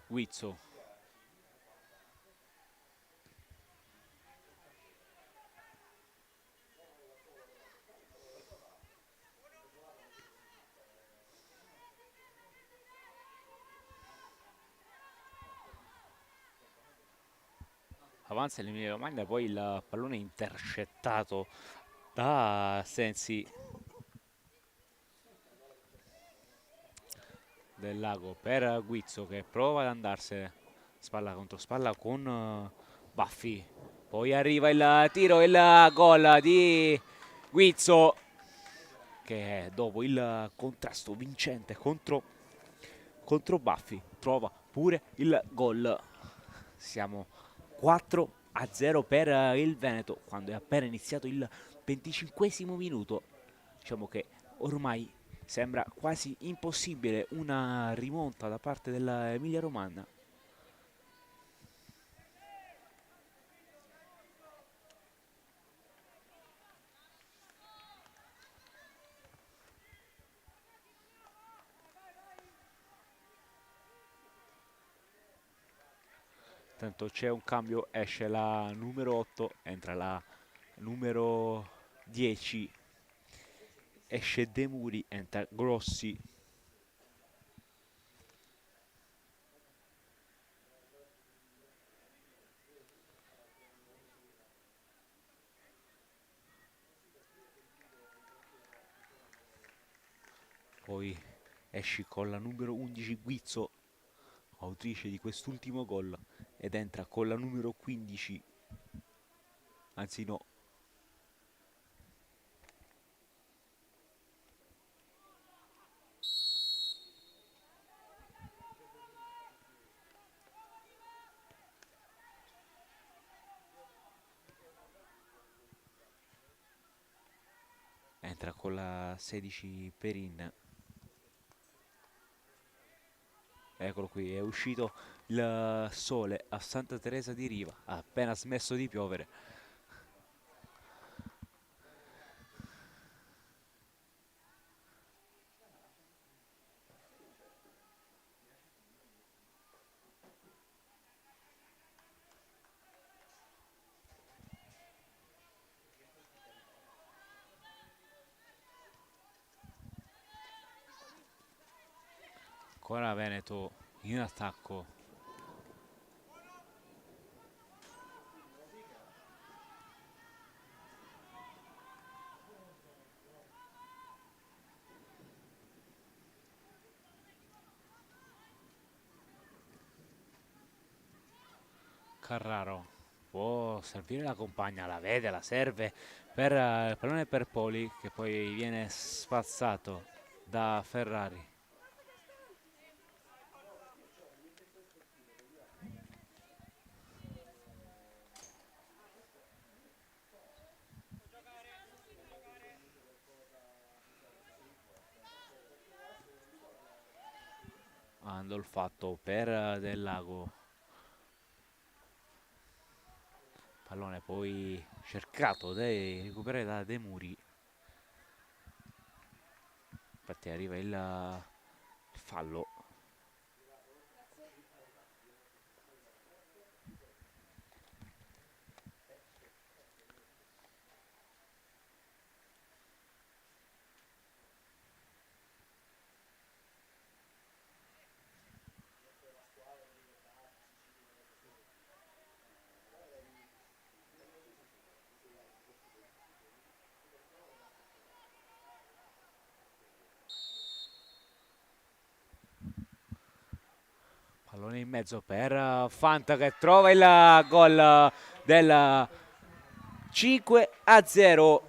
Guizzo, avanza l'Emilia Romagna, poi il pallone intercettato da Sensi del Lago per Guizzo che prova ad andarsene spalla contro spalla con Baffi. Poi arriva il tiro, il gol di Guizzo che dopo il contrasto vincente contro Baffi trova pure il gol. Siamo 4-0 per il Veneto quando è appena iniziato il 25esimo minuto. Diciamo che ormai sembra quasi impossibile una rimonta da parte dell'Emilia Romagna. Tanto c'è un cambio, esce la numero 8, entra la numero 10, esce De Muri, entra Grossi. poi esci con la numero 11 Guizzo, autrice di quest'ultimo gol, ed entra con la numero 15, anzi no, entra con la 16 Perin. Eccolo qui, è uscito il sole a Santa Teresa di Riva, ha appena smesso di piovere. Ancora Veneto in attacco. Carraro può servire la compagna, la vede, la serve per il pallone per Poli, che poi viene spazzato da Ferrari. Andò fatto per Del Lago. Pallone poi cercato di recuperare da De Muri. Infatti arriva il fallo. Pallone in mezzo per Fanta, che trova il gol del 5-0.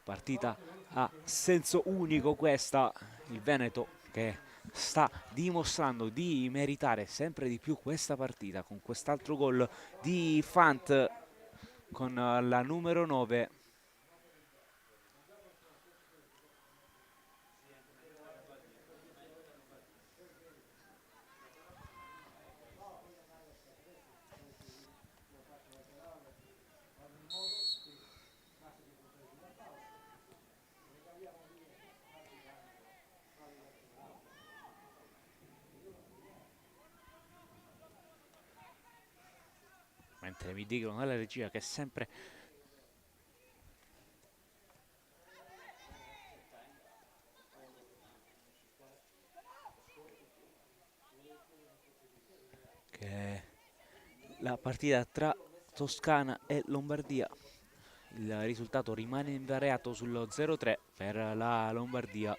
Partita a senso unico questa. Il Veneto che sta dimostrando di meritare sempre di più questa partita con quest'altro gol di Fant con la numero 9. Mentre mi dicono dalla regia che è sempre che la partita tra Toscana e Lombardia, il risultato rimane invariato sullo 0-3 per la Lombardia.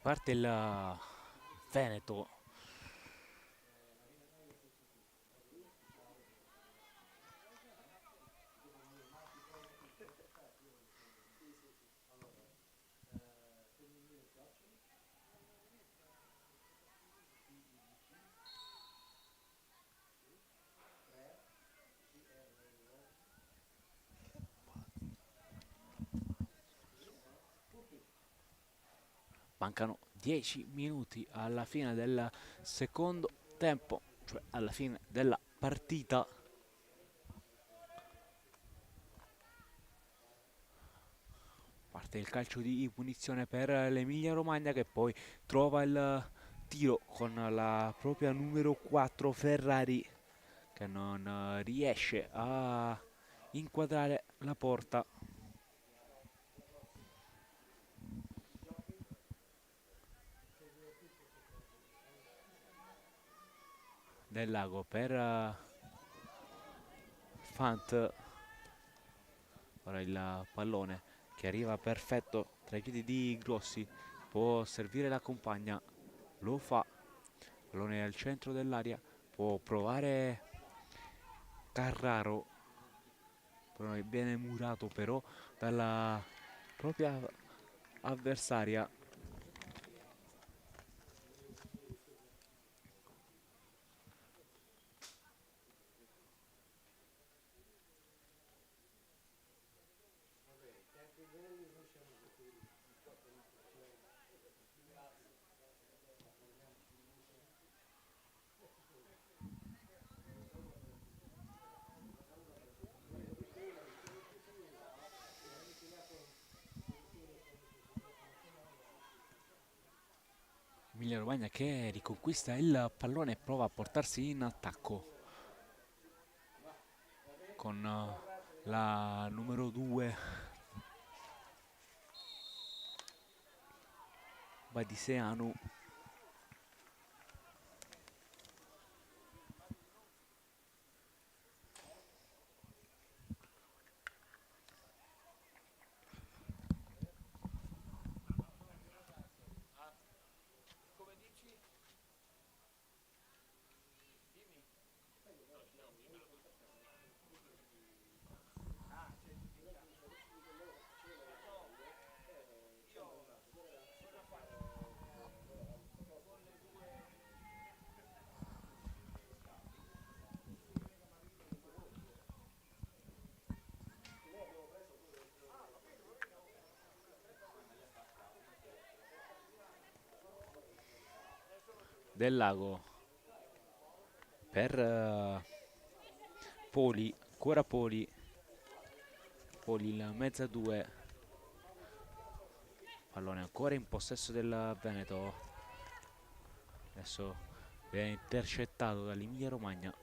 Riparte il Veneto. Mancano 10 minuti alla fine del secondo tempo, cioè alla fine della partita. Parte il calcio di punizione per l'Emilia Romagna, che poi trova il tiro con la propria numero 4 Ferrari, che non riesce a inquadrare la porta. Del Lago per Fant. Ora il pallone che arriva perfetto tra i piedi di Grossi, può servire la compagna, lo fa. Pallone al centro dell'area, può provare Carraro, pallone viene murato però dalla propria avversaria. Emilia Romagna che riconquista il pallone e prova a portarsi in attacco con la numero 2 Badiseanu. Del Lago per Poli, ancora Poli, Poli il mezza 2, pallone ancora in possesso del Veneto, adesso viene intercettato dall'Emilia Romagna.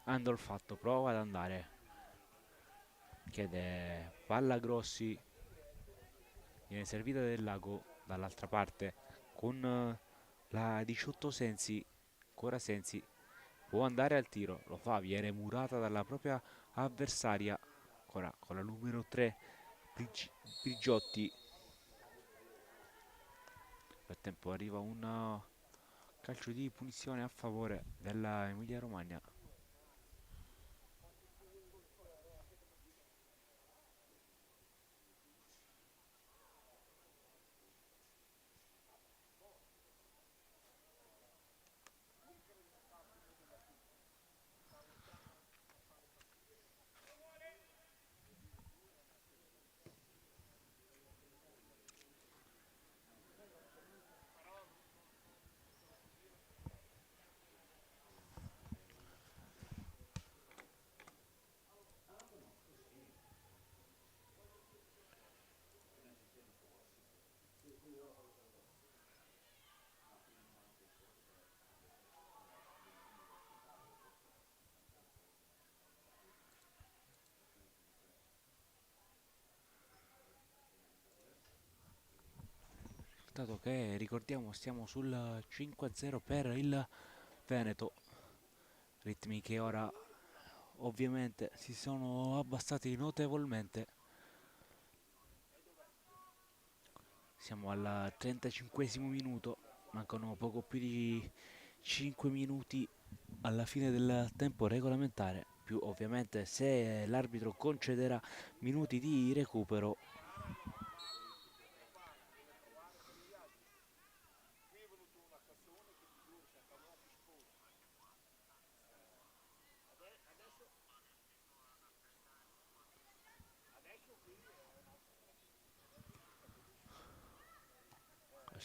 Andolfatto prova ad andare, chiede palla a Grossi, viene servita Del Lago dall'altra parte con la 18 Sensi, ancora Sensi, può andare al tiro, lo fa, viene murata dalla propria avversaria, ancora con la numero 3 Brigiotti. Nel frattempo arriva un calcio di punizione a favore della Emilia Romagna. Dato che ricordiamo stiamo sul 5-0 per il Veneto, ritmi che ora ovviamente si sono abbassati notevolmente. Siamo al 35esimo minuto, mancano poco più di 5 minuti alla fine del tempo regolamentare, più ovviamente se l'arbitro concederà minuti di recupero.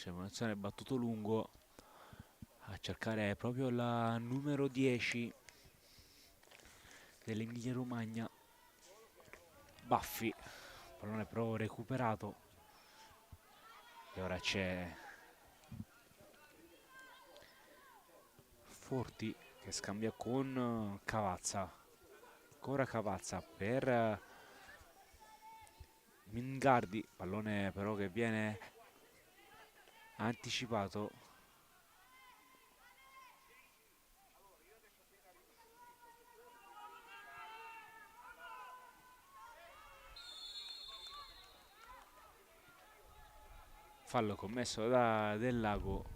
Simulazione battuto lungo a cercare proprio la numero 10 dell'Emilia Romagna, Baffi, pallone però recuperato e ora c'è Forti che scambia con Cavazza, ancora Cavazza per Mingardi, pallone però che viene anticipato. Fallo commesso da Del Lago.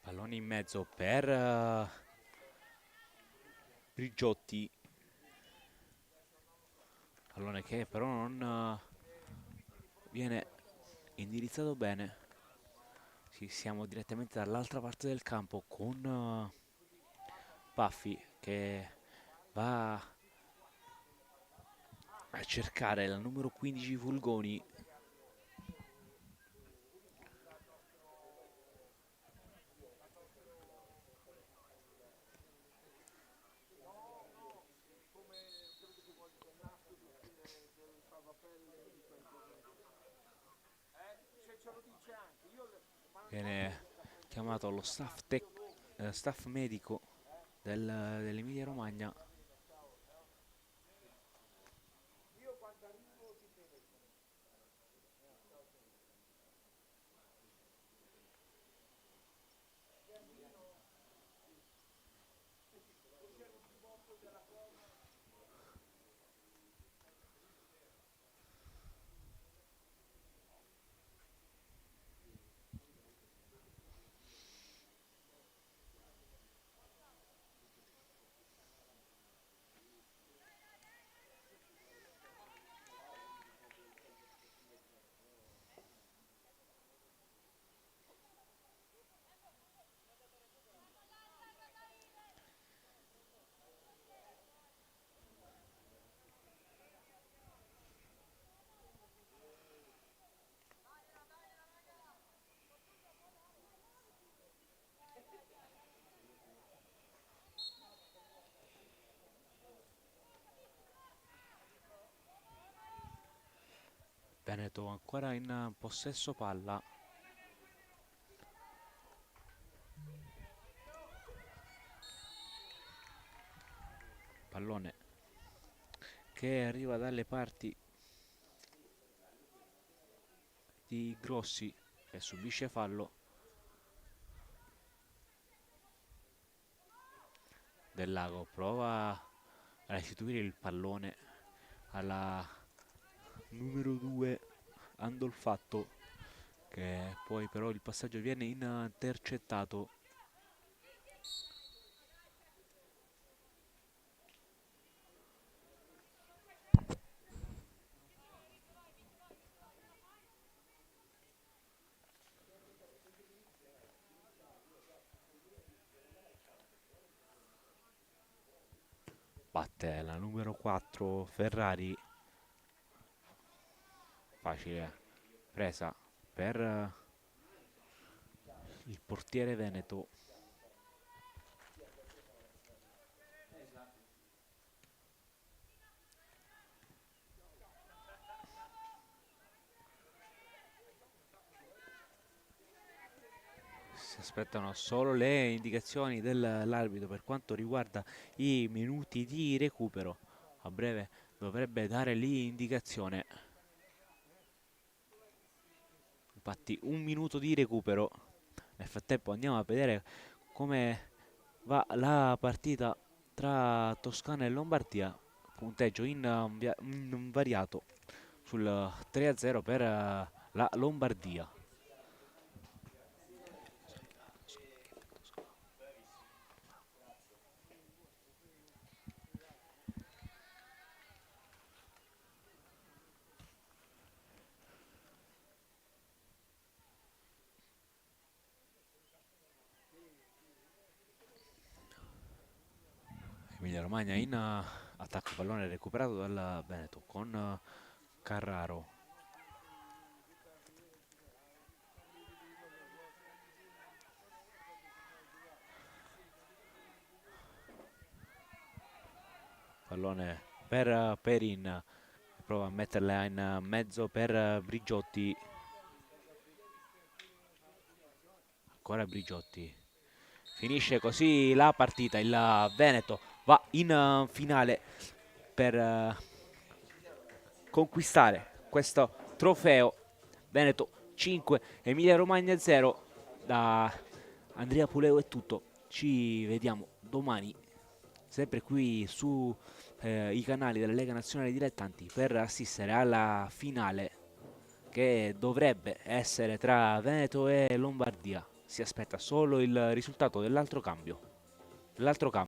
Pallone in mezzo per Brigiotti, pallone che però non viene indirizzato bene. Sì, siamo direttamente dall'altra parte del campo con Paffi che va a cercare la numero 15 Fulgoni. Viene chiamato lo staff medico dell'Emilia Romagna. Veneto ancora in possesso palla. Pallone che arriva dalle parti di Grossi che subisce fallo. Del Lago prova a restituire il pallone alla numero 2 Andolfatto, che poi però il passaggio viene intercettato. Batte la numero 4 Ferrari, facile presa per il portiere veneto. Si aspettano solo le indicazioni dell'arbitro per quanto riguarda i minuti di recupero. A breve dovrebbe dare l'indicazione. Infatti un minuto di recupero. Nel frattempo andiamo a vedere come va la partita tra Toscana e Lombardia. punteggio invariato sul 3-0 per la Lombardia. Emilia Romagna in attacco, pallone recuperato dal Veneto con Carraro. Pallone per Perin, prova a metterla in mezzo per Brigiotti. Ancora Brigiotti. Finisce così la partita, il Veneto va in finale per conquistare questo trofeo. Veneto 5, Emilia Romagna 0. Da Andrea Puleo è tutto, ci vediamo domani sempre qui su i canali della Lega Nazionale Dilettanti per assistere alla finale che dovrebbe essere tra Veneto e Lombardia. Si aspetta solo il risultato dell'altro cambio.